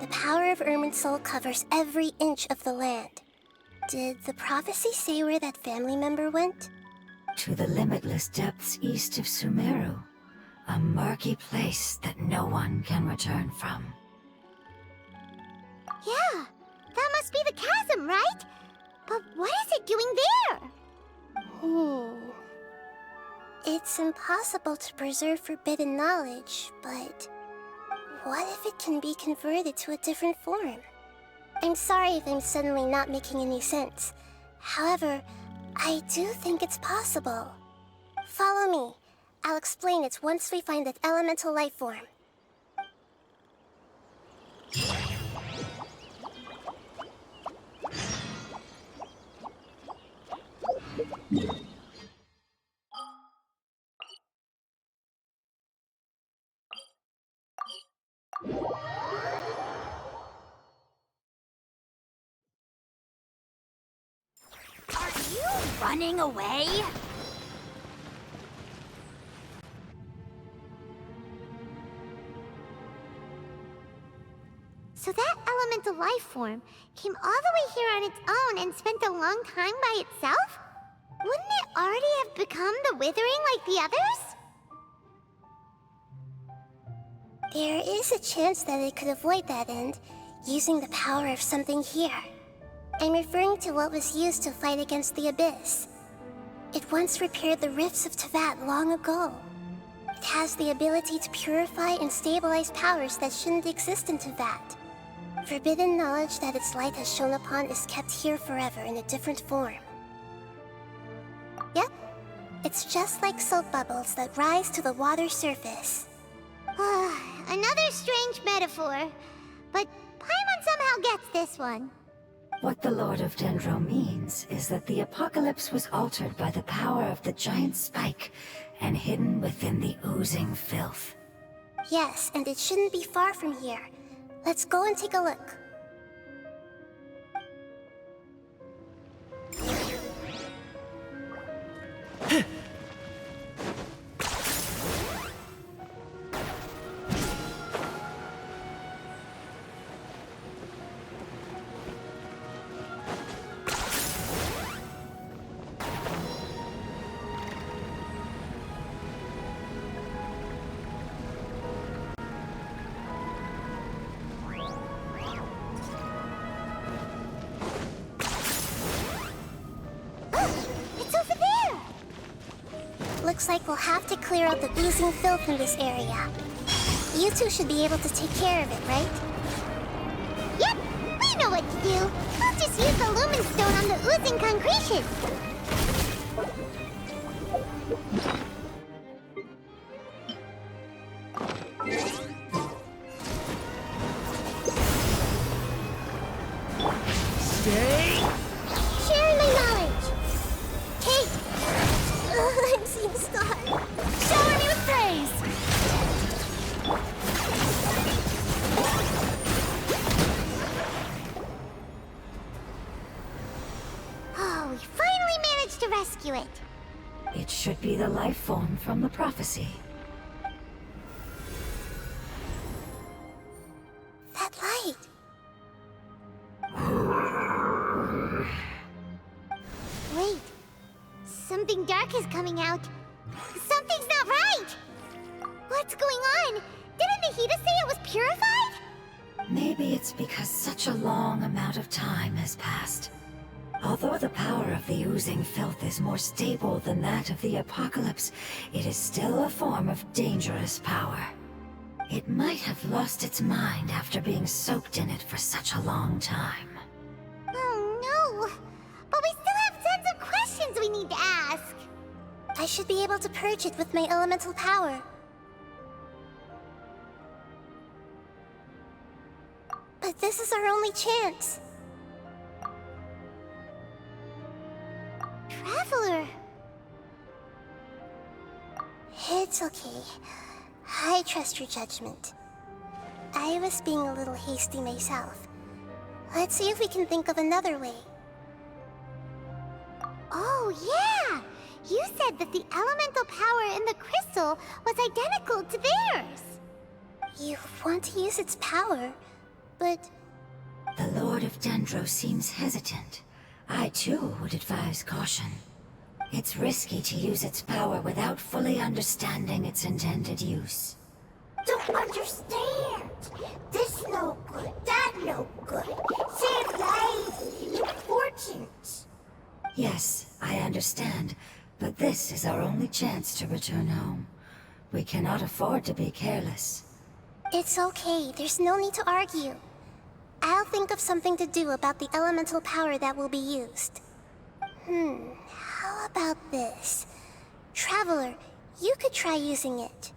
The power of Irminsul covers every inch of the land. Did the prophecy say where that family member went? To the limitless depths east of Sumeru, a murky place that no one can return from. Yeah, that must be the chasm, right? But what is it doing there? It's impossible to preserve forbidden knowledge, but what if it can be converted to a different form? I'm sorry if I'm suddenly not making any sense. However, I do think it's possible. Follow me. I'll explain it once we find that elemental life form. Are you running away? So that elemental life form came all the way here on its own and spent a long time by itself? Wouldn't it already have become the Withering like the others? There is a chance that it could avoid that end, using the power of something here. I'm referring to what was used to fight against the Abyss. It once repaired the rifts of Tevat long ago. It has the ability to purify and stabilize powers that shouldn't exist in Tevat. Forbidden knowledge that its light has shone upon is kept here forever in a different form. Yep, it's just like soap bubbles that rise to the water surface. Another strange metaphor, but Paimon somehow gets this one. What the Lord of Dendro means is that the apocalypse was altered by the power of the giant spike and hidden within the oozing filth. Yes, and it shouldn't be far from here. Let's go and take a look. It's over there! Looks like we'll have to clear out the oozing filth in this area. You two should be able to take care of it, right? Yep, we know what to do. We'll just use the lumen stone on the oozing concretion. Stay! Sharing my knowledge! Kate! I'm seeing stars. Shower me with praise! Oh, we finally managed to rescue it. It should be the life form from the prophecy. That light! Wait, something dark is coming out. Something's not right! What's going on? Didn't Nahida say it was purified? Maybe it's because such a long amount of time has passed. Although the power of the oozing filth is more stable than that of the apocalypse, it is still a form of dangerous power. It might have lost its mind after being soaked in it for such a long time. Oh no! But we still have tons of questions we need to ask. I should be able to purge it with my elemental power. But this is our only chance. Traveler! It's okay. I trust your judgment. I was being a little hasty myself. Let's see if we can think of another way. Oh, yeah! You said that the elemental power in the crystal was identical to theirs. You want to use its power, but... The Lord of Dendro seems hesitant. I too would advise caution. It's risky to use its power without fully understanding its intended use. Don't understand. This no good, that no good. Save lives. Important. Yes, I understand, but this is our only chance to return home. We cannot afford to be careless. It's okay, there's no need to argue. I'll think of something to do about the elemental power that will be used. How about this? Traveler, you could try using it.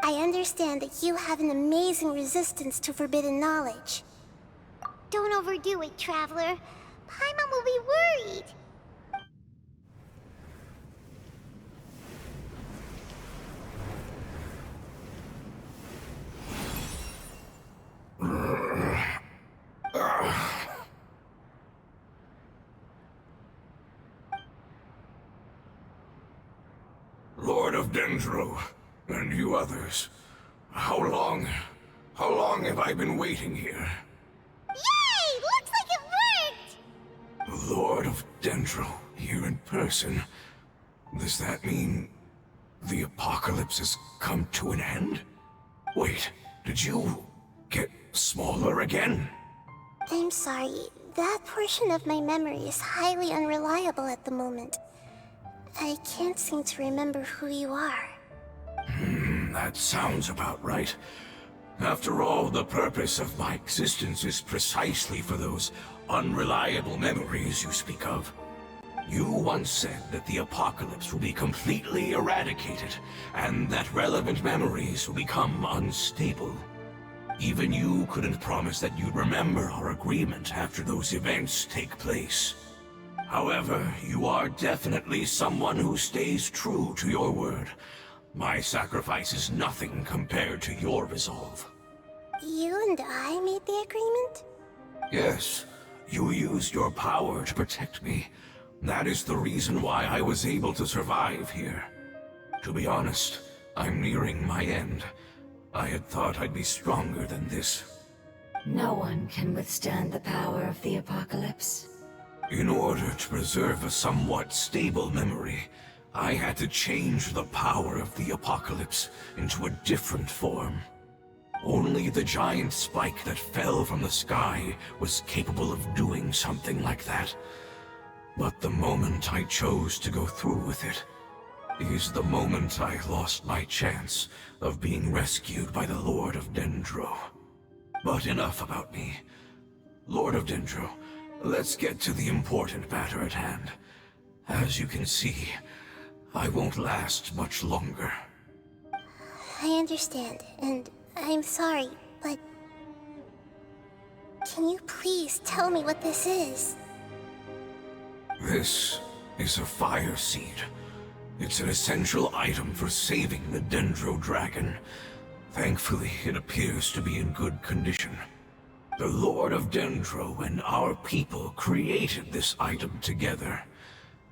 I understand that you have an amazing resistance to forbidden knowledge. Don't overdo it, Traveler. Paimon will be worried. Lord of Dendro, and you others, how long have I been waiting here? Yay! Looks like it worked! Lord of Dendro, here in person. Does that mean the apocalypse has come to an end? Wait, did you get smaller again? I'm sorry, that portion of my memory is highly unreliable at the moment. I can't seem to remember who you are. That sounds about right. After all, the purpose of my existence is precisely for those unreliable memories you speak of. You once said that the apocalypse will be completely eradicated, and that relevant memories will become unstable. Even you couldn't promise that you'd remember our agreement after those events take place. However, you are definitely someone who stays true to your word. My sacrifice is nothing compared to your resolve. You and I made the agreement? Yes, you used your power to protect me. That is the reason why I was able to survive here. To be honest, I'm nearing my end. I had thought I'd be stronger than this. No one can withstand the power of the apocalypse. In order to preserve a somewhat stable memory, I had to change the power of the apocalypse into a different form. Only the giant spike that fell from the sky was capable of doing something like that. But the moment I chose to go through with it is the moment I lost my chance of being rescued by the Lord of Dendro. But enough about me. Lord of Dendro, let's get to the important matter at hand. As you can see, I won't last much longer. I understand, and I'm sorry, but... Can you please tell me what this is? This is a fire seed. It's an essential item for saving the Dendro Dragon. Thankfully, it appears to be in good condition. The Lord of Dendro and our people created this item together.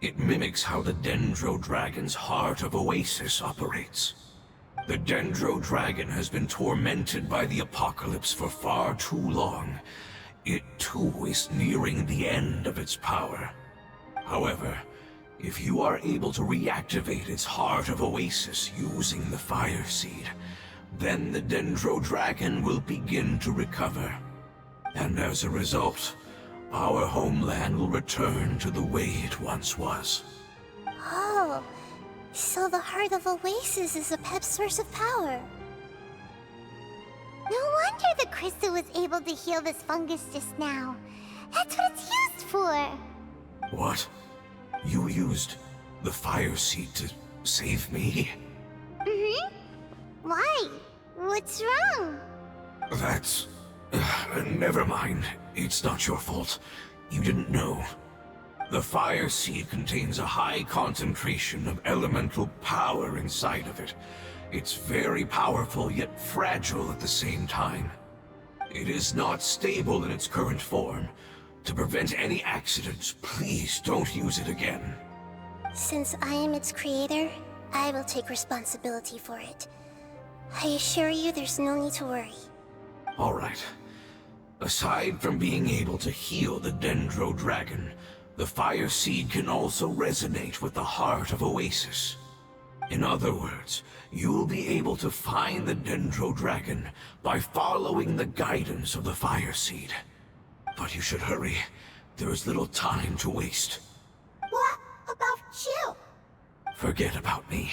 It mimics how the Dendro Dragon's Heart of Oasis operates. The Dendro Dragon has been tormented by the apocalypse for far too long. It too is nearing the end of its power. However, if you are able to reactivate its Heart of Oasis using the Fire Seed, then the Dendro Dragon will begin to recover. And as a result, our homeland will return to the way it once was. Oh, so the Heart of Oasis is a pep source of power. No wonder the crystal was able to heal this fungus just now. That's what it's used for. What? You used the Fire Seed to save me? Mm-hmm. Why? What's wrong? That's... never mind. It's not your fault. You didn't know. The fire seed contains a high concentration of elemental power inside of it. It's very powerful, yet fragile at the same time. It is not stable in its current form. To prevent any accidents, please don't use it again. Since I am its creator, I will take responsibility for it. I assure you there's no need to worry. All right. Aside from being able to heal the Dendro Dragon, the fire seed can also resonate with the heart of Oasis. In other words, you'll be able to find the Dendro Dragon by following the guidance of the fire seed. But you should hurry. There is little time to waste. What about you? Forget about me.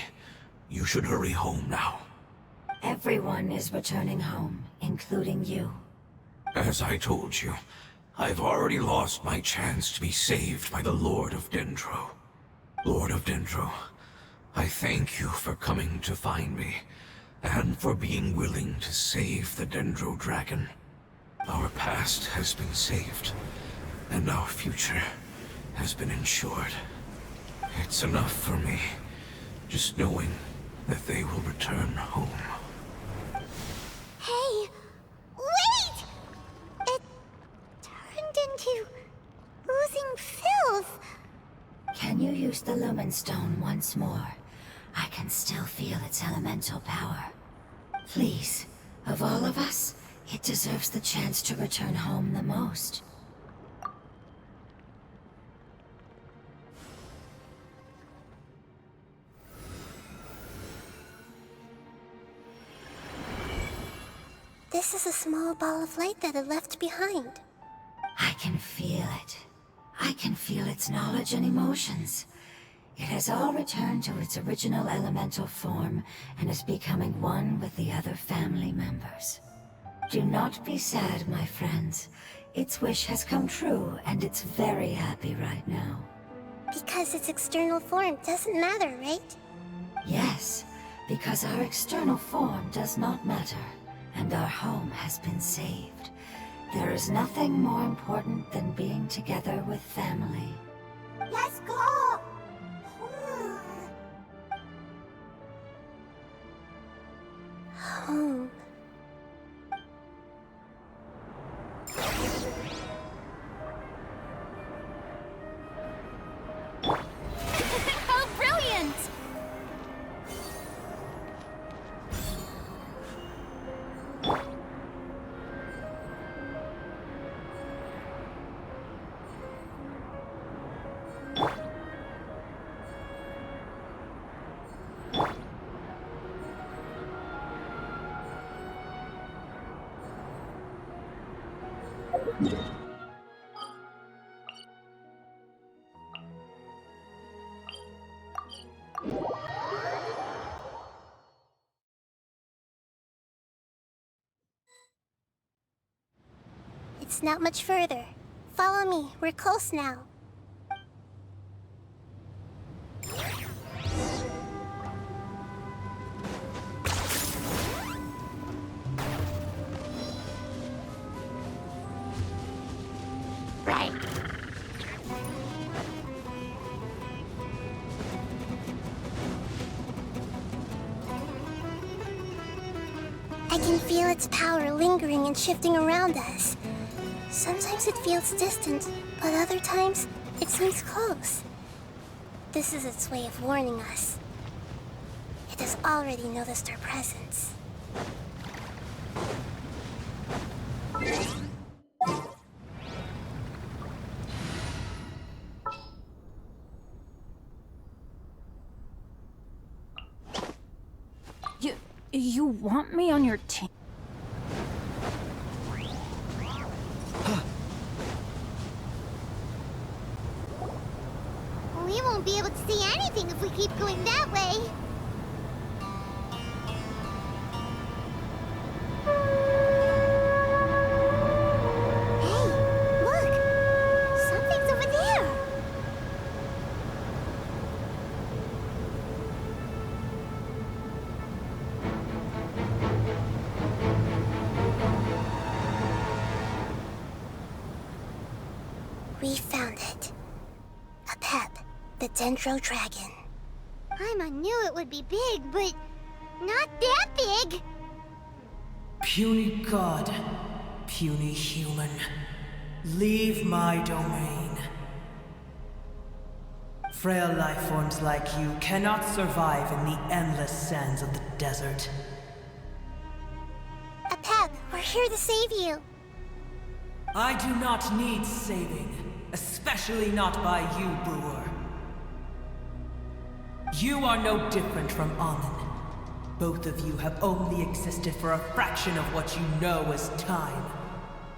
You should hurry home now. Everyone is returning home, including you. As I told you, I've already lost my chance to be saved by the Lord of Dendro. Lord of Dendro, I thank you for coming to find me, and for being willing to save the Dendro Dragon. Our past has been saved, and our future has been ensured. It's enough for me, just knowing that they will return home. Hey, wait! It turned into oozing filth. Can you use the Lumen Stone once more? I can still feel its elemental power. Please, of all of us, it deserves the chance to return home the most. This is a small ball of light that it left behind. I can feel it. I can feel its knowledge and emotions. It has all returned to its original elemental form and is becoming one with the other family members. Do not be sad, my friends. Its wish has come true, and it's very happy right now. Because its external form doesn't matter, right? Yes, because our external form does not matter, and our home has been saved. There is nothing more important than being together with family. Let's go! Home. How brilliant! It's not much further. Follow me, we're close now. Right. I can feel its power lingering and shifting around us. Sometimes it feels distant, but other times it seems close. This is its way of warning us. It has already noticed our presence. You want me on your team? We won't be able to see anything if we keep going that way. Hey, look! Something's over there! We found it. the Dendro Dragon. Paimon knew it would be big, but not that big. Puny god, puny human, leave my domain. Frail life forms like you cannot survive in the endless sands of the desert. Apep, we're here to save you. I do not need saving, especially not by you, Brewer. You are no different from Amun. Both of you have only existed for a fraction of what you know as time.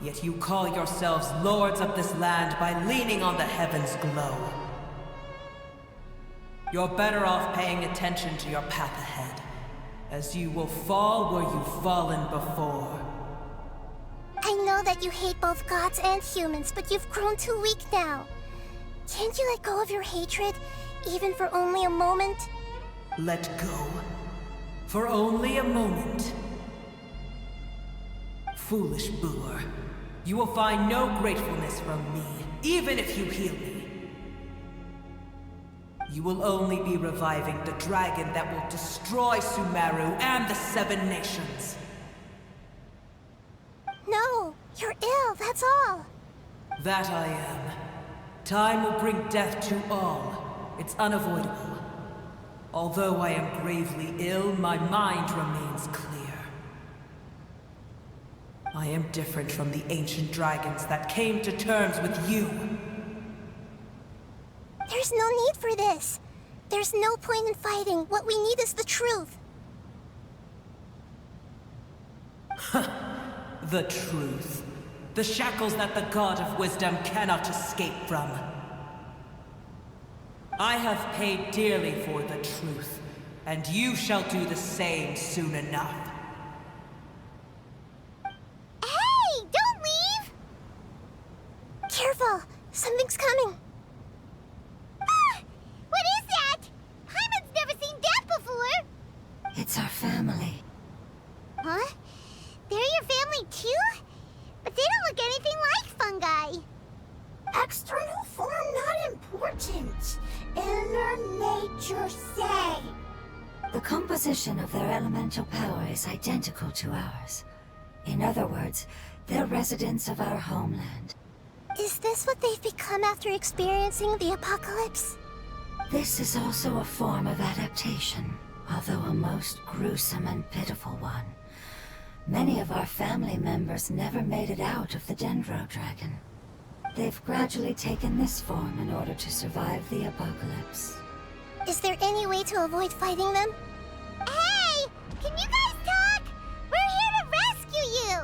Yet you call yourselves lords of this land by leaning on the heavens' glow. You're better off paying attention to your path ahead, as you will fall where you've fallen before. I know that you hate both gods and humans, but you've grown too weak now. Can't you let go of your hatred, even for only a moment? Let go? For only a moment? Foolish Brewer, you will find no gratefulness from me, even if you heal me. You will only be reviving the dragon that will destroy Sumeru and the Seven Nations. No, you're ill, that's all. That I am. Time will bring death to all. It's unavoidable. Although I am gravely ill, my mind remains clear. I am different from the ancient dragons that came to terms with you. There's no need for this. There's no point in fighting. What we need is the truth. The truth. The shackles that the God of Wisdom cannot escape from. I have paid dearly for the truth, and you shall do the same soon enough. Hey, don't leave! Careful, something's coming. Ah, what is that? Paimon's never seen that before! It's our family. Huh? They're your family too? But they don't look anything like fungi. External form not important. Inner nature say. The composition of their elemental power is identical to ours. In other words, they're residents of our homeland. Is this what they've become after experiencing the apocalypse? This is also a form of adaptation, although a most gruesome and pitiful one. Many of our family members never made it out of the Dendro Dragon. They've gradually taken this form in order to survive the apocalypse. Is there any way to avoid fighting them? Hey! Can you guys talk? We're here to rescue you!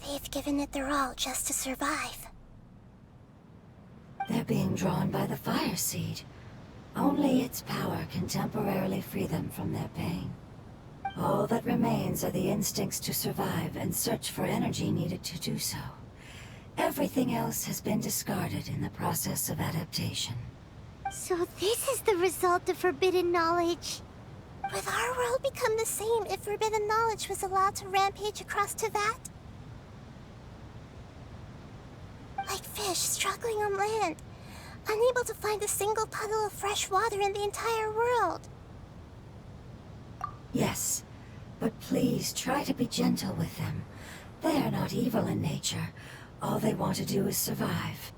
They've given it their all just to survive. They're being drawn by the fire seed. Only its power can temporarily free them from their pain. All that remains are the instincts to survive and search for energy needed to do so. Everything else has been discarded in the process of adaptation. So this is the result of forbidden knowledge. Would our world become the same if forbidden knowledge was allowed to rampage across Teyvat? Like fish struggling on land, unable to find a single puddle of fresh water in the entire world. Yes, but please try to be gentle with them. They are not evil in nature. All they want to do is survive.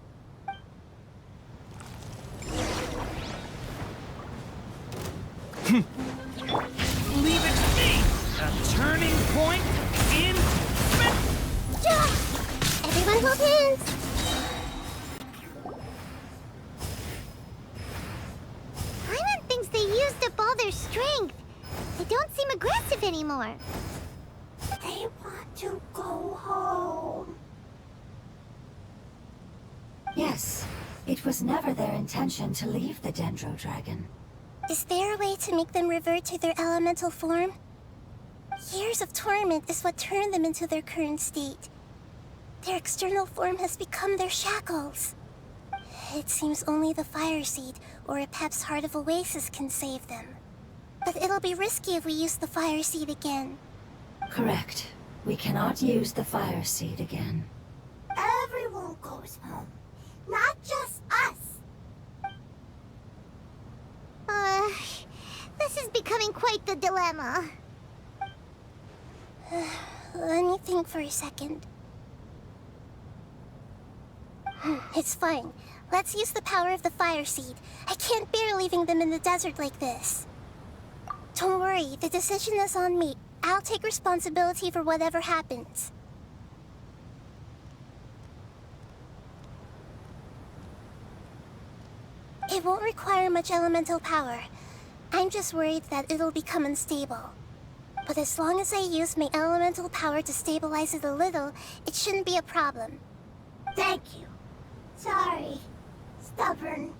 Leave it to me! A turning point in... Everyone hold hands! Paimon thinks they used up all their strength. They don't seem aggressive anymore. They want to go home. Yes, it was never their intention to leave the Dendro Dragon. Is there a way to make them revert to their elemental form? Years of torment is what turned them into their current state. Their external form has become their shackles. It seems only the Fire Seed or Apep's Heart of Oasis can save them. But it'll be risky if we use the Fire Seed again. Correct. We cannot use the fire seed again. Everyone goes home, not just us. This is becoming quite the dilemma. Let me think for a second. It's fine. Let's use the power of the fire seed. I can't bear leaving them in the desert like this. Don't worry, the decision is on me. I'll take responsibility for whatever happens. It won't require much elemental power. I'm just worried that it'll become unstable. But as long as I use my elemental power to stabilize it a little, it shouldn't be a problem. Thank you. Sorry. Stubborn.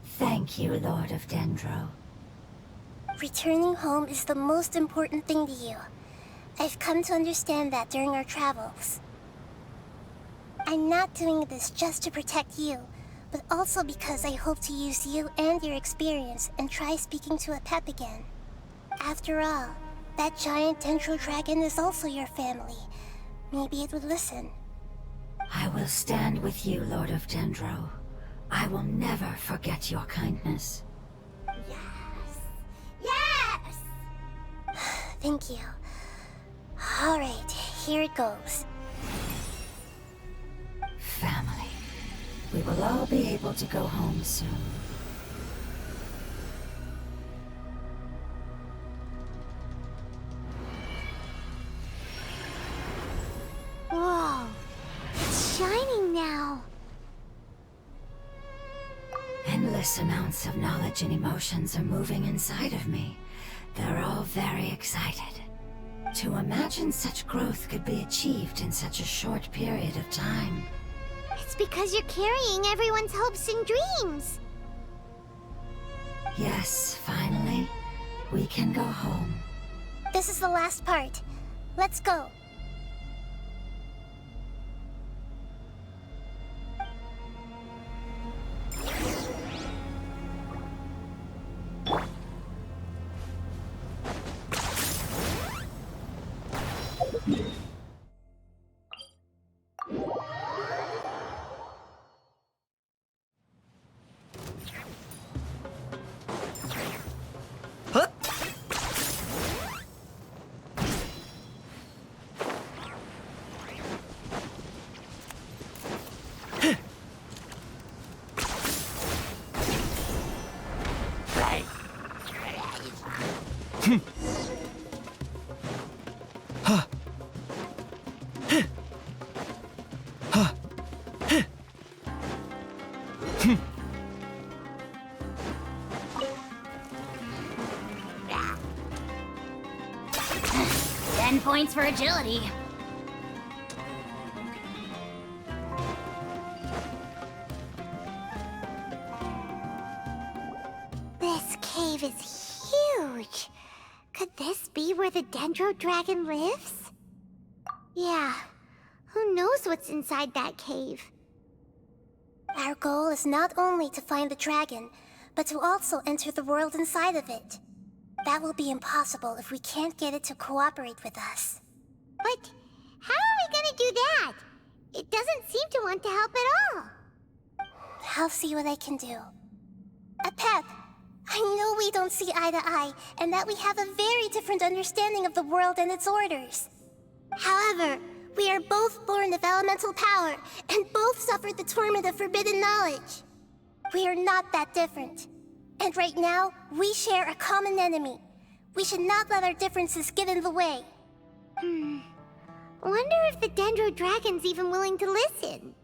Thank you, Lord of Dendro. Returning home is the most important thing to you. I've come to understand that during our travels. I'm not doing this just to protect you, but also because I hope to use you and your experience and try speaking to a pep again. After all, that giant Dendro dragon is also your family. Maybe it would listen. I will stand with you, Lord of Dendro. I will never forget your kindness. Yes! Thank you. Alright, here it goes. Family. We will all be able to go home soon. Whoa, it's shining now. Endless amounts of knowledge and emotions are moving inside of me. They're all very excited. To imagine such growth could be achieved in such a short period of time. It's because you're carrying everyone's hopes and dreams. Yes, finally, we can go home. This is the last part. Let's go. Points for agility. This cave is huge. Could this be where the Dendro Dragon lives? Yeah, who knows what's inside that cave? Our goal is not only to find the dragon, but to also enter the world inside of it. That will be impossible if we can't get it to cooperate with us. But how are we gonna do that? It doesn't seem to want to help at all. I'll see what I can do. Pep, I know we don't see eye to eye, and that we have a very different understanding of the world and its orders. However, we are both born of elemental power, and both suffered the torment of forbidden knowledge. We are not that different. And right now, we share a common enemy. We should not let our differences get in the way. Wonder if the Dendro Dragon's even willing to listen.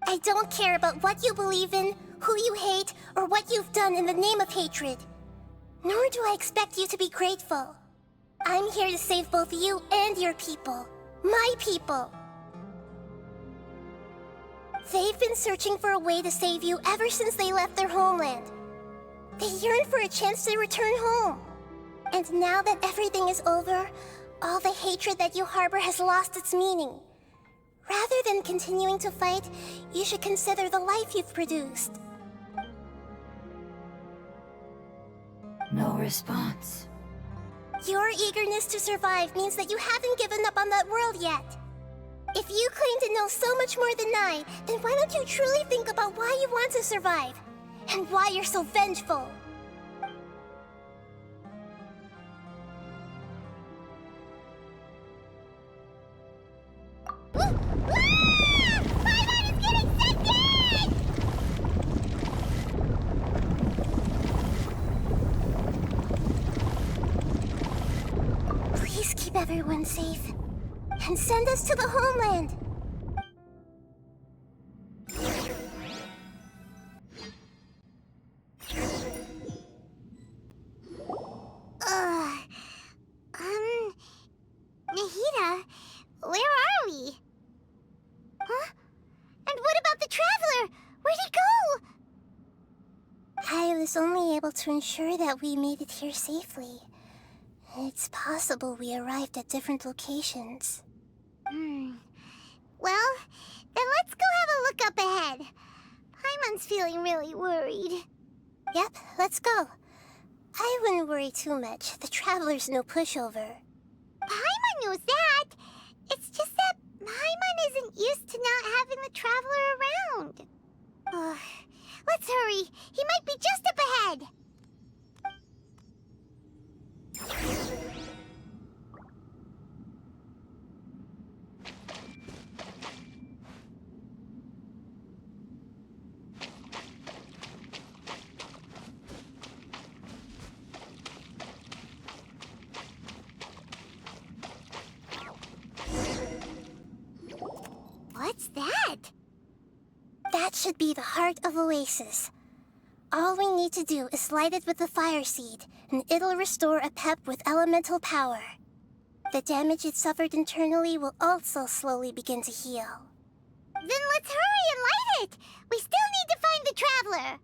I don't care about what you believe in, who you hate, or what you've done in the name of hatred. Nor do I expect you to be grateful. I'm here to save both you and your people. My people. They've been searching for a way to save you ever since they left their homeland. They yearn for a chance to return home. And now that everything is over, all the hatred that you harbor has lost its meaning. Rather than continuing to fight, you should consider the life you've produced. No response. Your eagerness to survive means that you haven't given up on that world yet. If you claim to know so much more than I, then why don't you truly think about why you want to survive? And why you're so vengeful? Paimon is getting scented! Please keep everyone safe. And send us to the homeland. Nahida, where are we? Huh? And what about the Traveler? Where'd he go? I was only able to ensure that we made it here safely. It's possible we arrived at different locations. Well, then let's go have a look up ahead. Paimon's feeling really worried. Yep, let's go. I wouldn't worry too much. The Traveler's no pushover. Paimon knows that. It's just that Paimon isn't used to not having the Traveler around. Let's hurry. He might be just up ahead. What's that? That should be the heart of Oasis. All we need to do is light it with the fire seed, and it'll restore a pep with elemental power. The damage it suffered internally will also slowly begin to heal. Then let's hurry and light it! We still need to find the Traveler!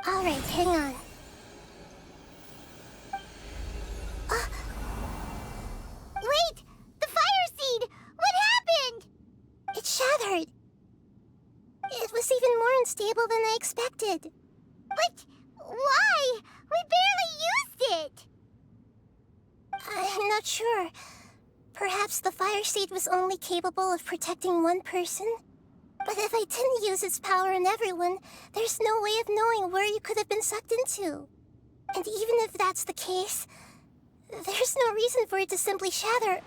Alright, hang on. Wait! The fire seed! What happened? It shattered! It was even more unstable than I expected. But why? We barely used it! I'm not sure. Perhaps the fire seed was only capable of protecting one person? But if I didn't use its power on everyone, there's no way of knowing where you could have been sucked into. And even if that's the case, there's no reason for it to simply shatter,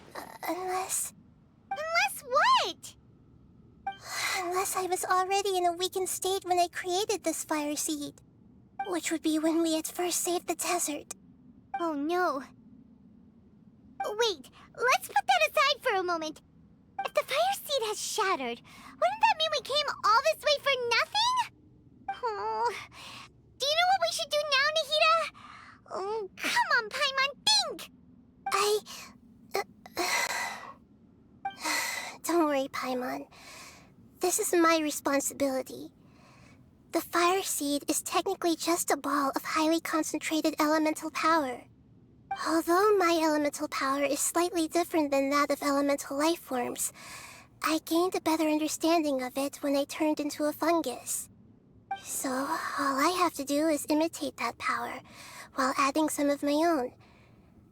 unless... Unless what? Unless I was already in a weakened state when I created this fire seed. Which would be when we had first saved the desert. Oh no. Wait, let's put that aside for a moment. If the fire seed has shattered, wouldn't that mean we came all this way for nothing? Oh, do you know what we should do now, Nahida? Oh, come on, Paimon, think! Don't worry, Paimon. This is my responsibility. The fire seed is technically just a ball of highly concentrated elemental power. Although my elemental power is slightly different than that of elemental life forms, I gained a better understanding of it when I turned into a fungus. So, all I have to do is imitate that power, while adding some of my own.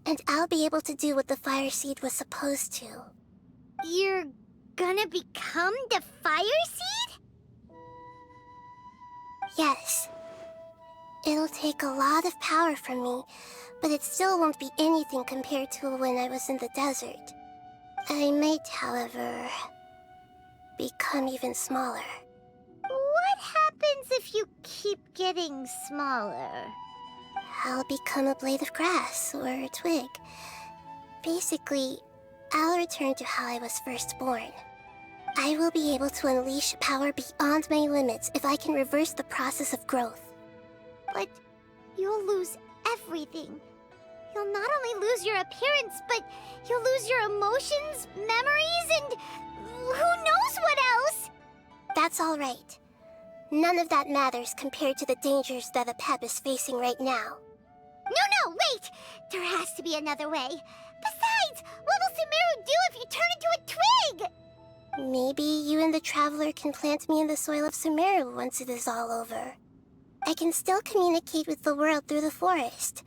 And I'll be able to do what the fire seed was supposed to. You're gonna become the fire seed? Yes. It'll take a lot of power from me, but it still won't be anything compared to when I was in the desert. I might, however, become even smaller. What happens if you keep getting smaller? I'll become a blade of grass or a twig. Basically, I'll return to how I was first born. I will be able to unleash power beyond my limits if I can reverse the process of growth. But you'll lose everything. You'll not only lose your appearance, but you'll lose your emotions, memories, and who knows what else? That's all right. None of that matters compared to the dangers that the Pep is facing right now. No, wait! There has to be another way. Besides, what will Sumeru do if you turn into a twig? Maybe you and the Traveler can plant me in the soil of Sumeru once it is all over. I can still communicate with the world through the forest.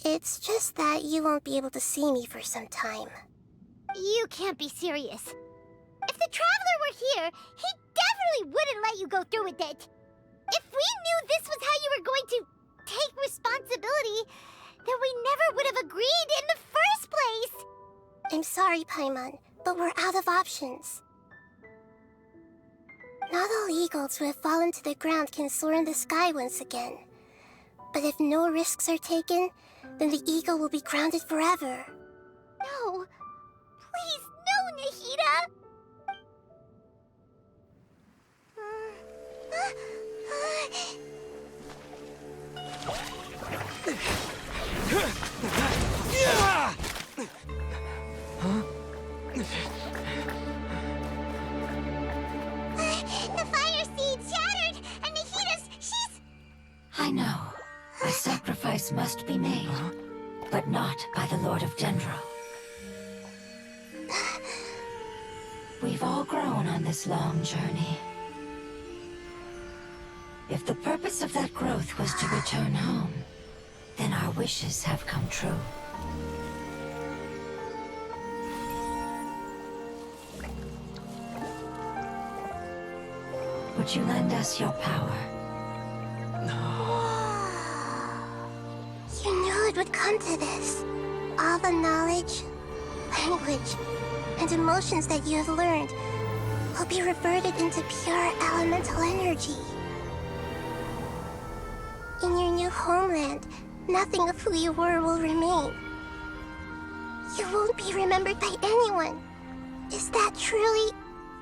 It's just that you won't be able to see me for some time. You can't be serious. If the Traveler were here, he definitely wouldn't let you go through with it. If we knew this was how you were going to take responsibility, then we never would have agreed in the first place. I'm sorry, Paimon, but we're out of options. Not all eagles who have fallen to the ground can soar in the sky once again. But if no risks are taken, then the eagle will be grounded forever. No. Please, no, Nahida! The fire seed shattered, and she's... I know. A sacrifice must be made, but not by the Lord of Dendro. We've all grown on this long journey. If the purpose of that growth was to return home, then our wishes have come true. Would you lend us your power? You knew it would come to this. All the knowledge, language, and emotions that you have learned will be reverted into pure elemental energy. In your new homeland, nothing of who you were will remain. You won't be remembered by anyone. Is that truly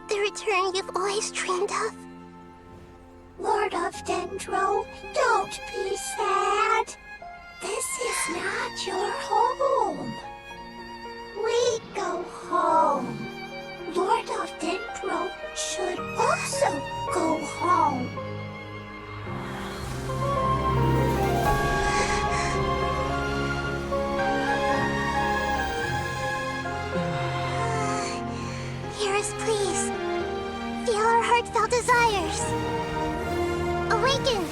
the return you've always dreamed of? Lord of Dendro, don't be sad. This is not your home. We go home. Lord of Dendro should also go home. Hear us, please. Feel our heartfelt desires. Awaken!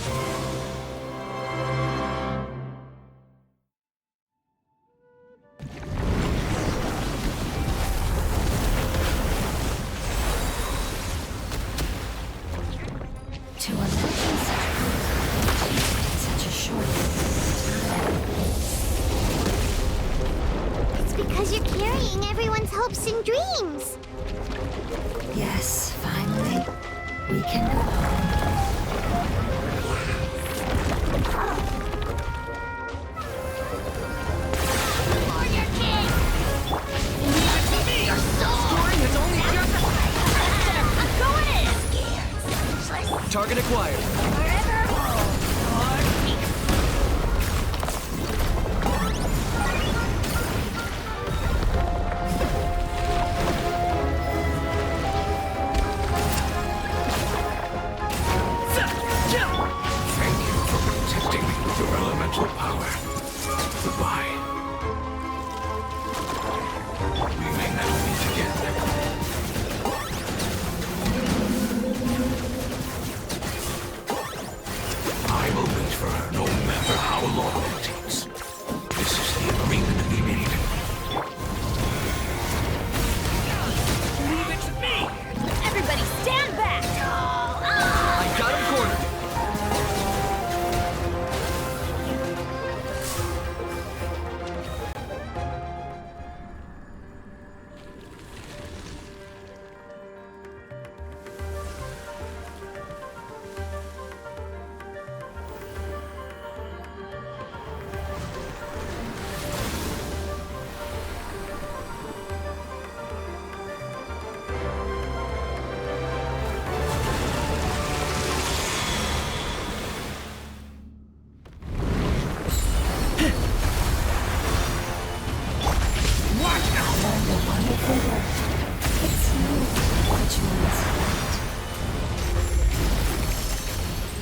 To imagine such growth in such a short It's because you're carrying everyone's hopes and dreams. Yes, finally, we can go home. For your king! Leave it to me! Your soul! Story has only just... I'm going in! Target acquired. Thank you for protecting me with your elemental power. Goodbye. We may never meet again. I will wait for her no matter how long it takes. This is the agreement we made. Leave it to me! Everybody stand back! I got him cornered.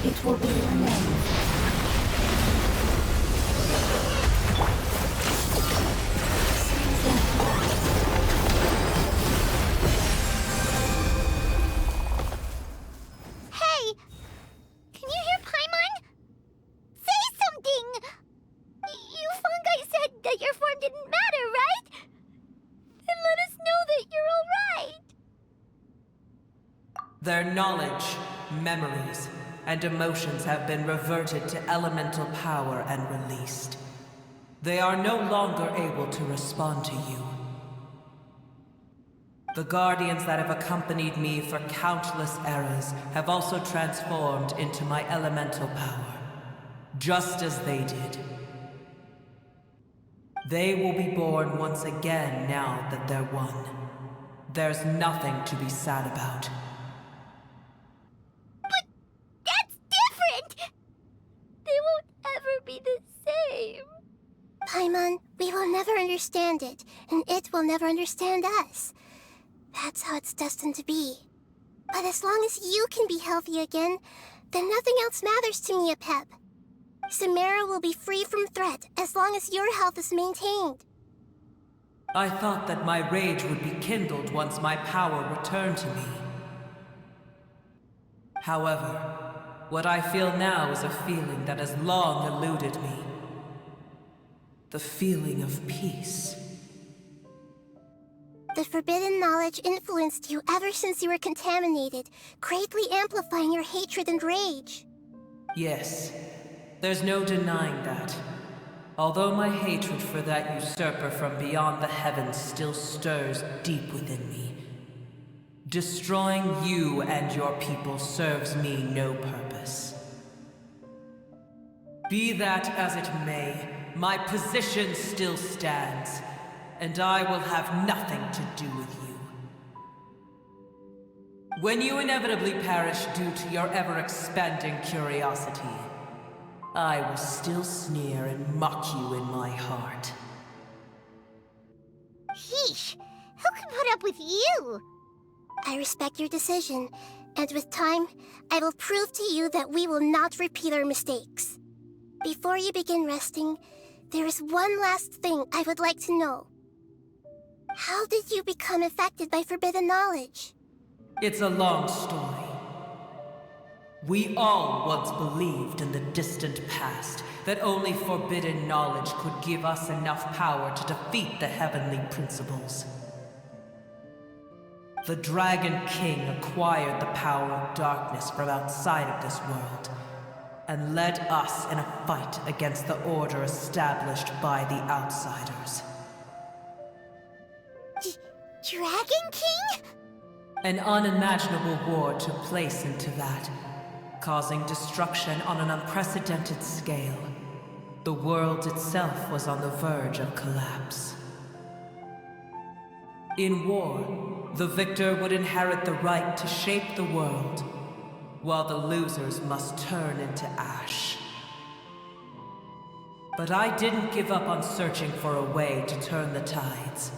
It will be your name. Hey! Can you hear Paimon? Say something! You fungi Their knowledge, memories, and emotions have been reverted to elemental power and released. They are no longer able to respond to you. The guardians that have accompanied me for countless eras have also transformed into my elemental power, just as they did. They will be born once again now that they're one. There's nothing to be sad about. But that's different! They won't ever be the same. Paimon, we will never understand it, and it will never understand us. That's how it's destined to be. But as long as you can be healthy again, then nothing else matters to me, Apep. Samara will be free from threat as long as your health is maintained. I thought that my rage would be kindled once my power returned to me. However, what I feel now is a feeling that has long eluded me. The feeling of peace. The forbidden knowledge influenced you ever since you were contaminated, greatly amplifying your hatred and rage. Yes, there's no denying that. Although my hatred for that usurper from beyond the heavens still stirs deep within me, destroying you and your people serves me no purpose. Be that as it may, my position still stands, and I will have nothing to do with you. When you inevitably perish due to your ever-expanding curiosity, I will still sneer and mock you in my heart. Sheesh, who can put up with you? I respect your decision, and with time, I will prove to you that we will not repeat our mistakes. Before you begin resting, there is one last thing I would like to know. How did you become affected by forbidden knowledge? It's a long story. We all once believed in the distant past that only forbidden knowledge could give us enough power to defeat the heavenly principles. The Dragon King acquired the power of darkness from outside of this world, and led us in a fight against the order established by the outsiders. Dragon King? An unimaginable war took place into that, causing destruction on an unprecedented scale. The world itself was on the verge of collapse. In war, the victor would inherit the right to shape the world, while the losers must turn into ash. But I didn't give up on searching for a way to turn the tides,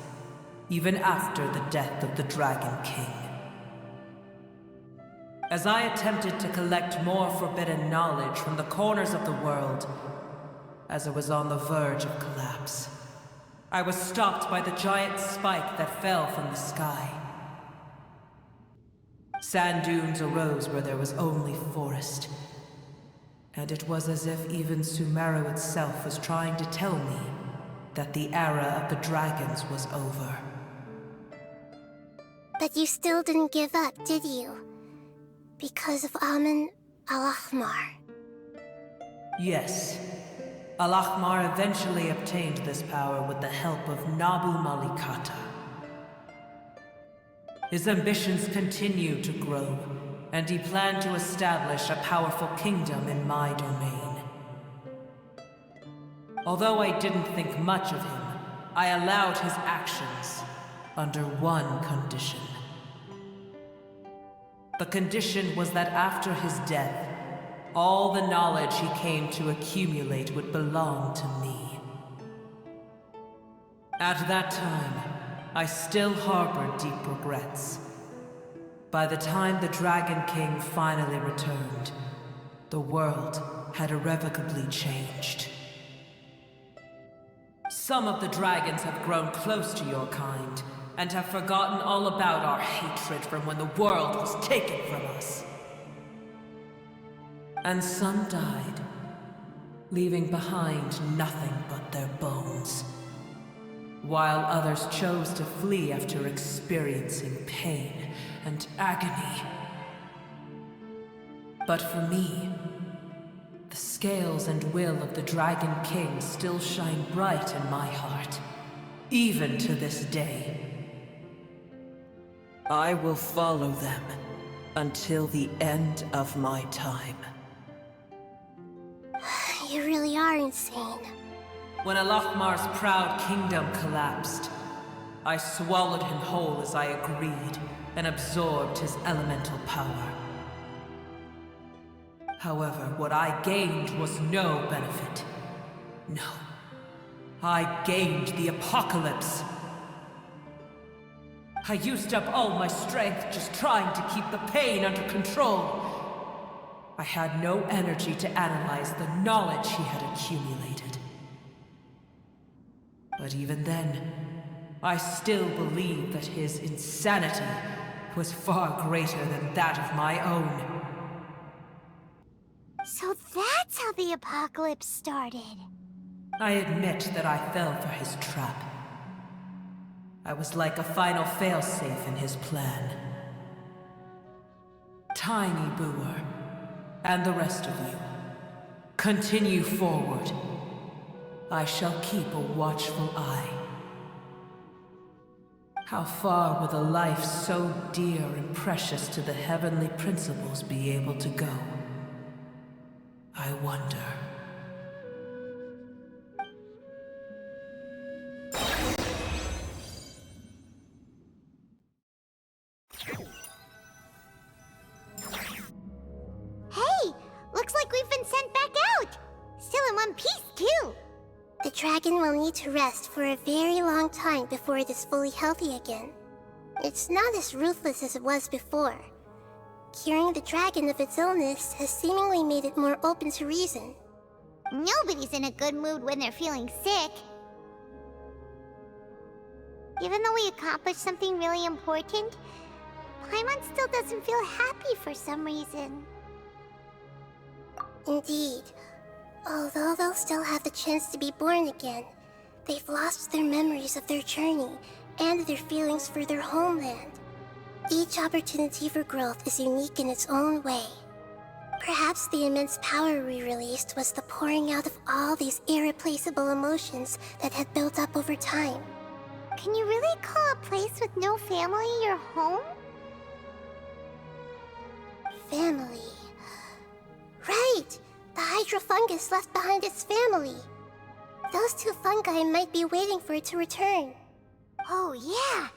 even after the death of the Dragon King. As I attempted to collect more forbidden knowledge from the corners of the world, as it was on the verge of collapse, I was stopped by the giant spike that fell from the sky. Sand dunes arose where there was only forest, and it was as if even Sumeru itself was trying to tell me that the era of the dragons was over. But you still didn't give up, did you? Because of Amun Al-Ahmar. Yes. Al-Ahmar eventually obtained this power with the help of Nabu Malikata. His ambitions continued to grow, and he planned to establish a powerful kingdom in my domain. Although I didn't think much of him, I allowed his actions under one condition. The condition was that after his death, all the knowledge he came to accumulate would belong to me. At that time, I still harbored deep regrets. By the time the Dragon King finally returned, the world had irrevocably changed. Some of the dragons have grown close to your kind, and have forgotten all about our hatred from when the world was taken from us. And some died, leaving behind nothing but their bones, while others chose to flee after experiencing pain and agony But for me, the scales and will of the Dragon King still shine bright in my heart, even to this day. I will follow them until the end of my time. You really are insane. When Alachmar's proud kingdom collapsed, I swallowed him whole as I agreed and absorbed his elemental power. However, what I gained was no benefit. No. I gained the apocalypse. I used up all my strength just trying to keep the pain under control. I had no energy to analyze the knowledge he had accumulated. But even then, I still believed that his insanity was far greater than that of my own. So that's how the apocalypse started. I admit that I fell for his trap. I was like a final failsafe in his plan. Tiny Booer, and the rest of you, continue forward. I shall keep a watchful eye. How far will a life so dear and precious to the heavenly principles be able to go? I wonder. Hey! Looks like we've been sent back out! Still in one piece, too! The dragon will need to rest for a very long time before it is fully healthy again. It's not as ruthless as it was before. Curing the dragon of its illness has seemingly made it more open to reason. Nobody's in a good mood when they're feeling sick. Even though we accomplished something really important, Paimon still doesn't feel happy for some reason. Indeed. Although they'll still have the chance to be born again, they've lost their memories of their journey and their feelings for their homeland. Each opportunity for growth is unique in its own way. Perhaps the immense power we released was the pouring out of all these irreplaceable emotions that had built up over time. Can you really call a place with no family your home? Family. Right! The Hydra fungus left behind its family. Those two fungi might be waiting for it to return. Oh yeah!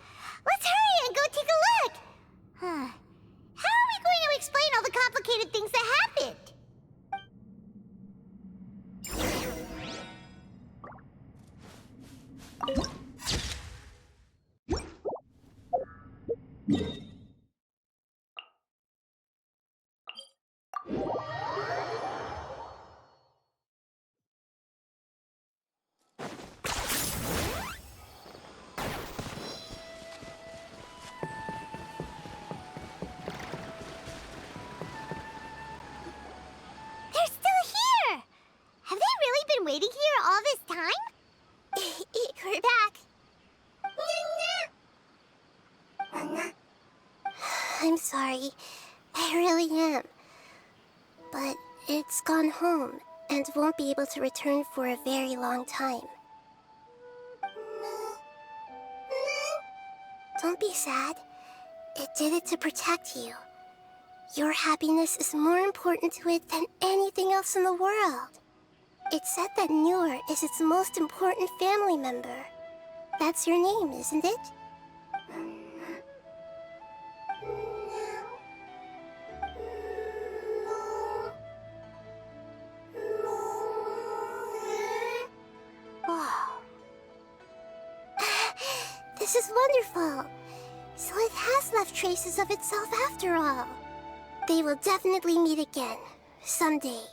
Let's hurry and go take a look! Huh. How are we going to explain all the complicated things that happened? Waiting here all this time? We're back. I'm sorry. I really am. But it's gone home and won't be able to return for a very long time. Don't be sad. It did it to protect you. Your happiness is more important to it than anything else in the world. It's said that Noor is its most important family member. That's your name, isn't it? Wow. This is wonderful. So it has left traces of itself after all. They will definitely meet again, someday.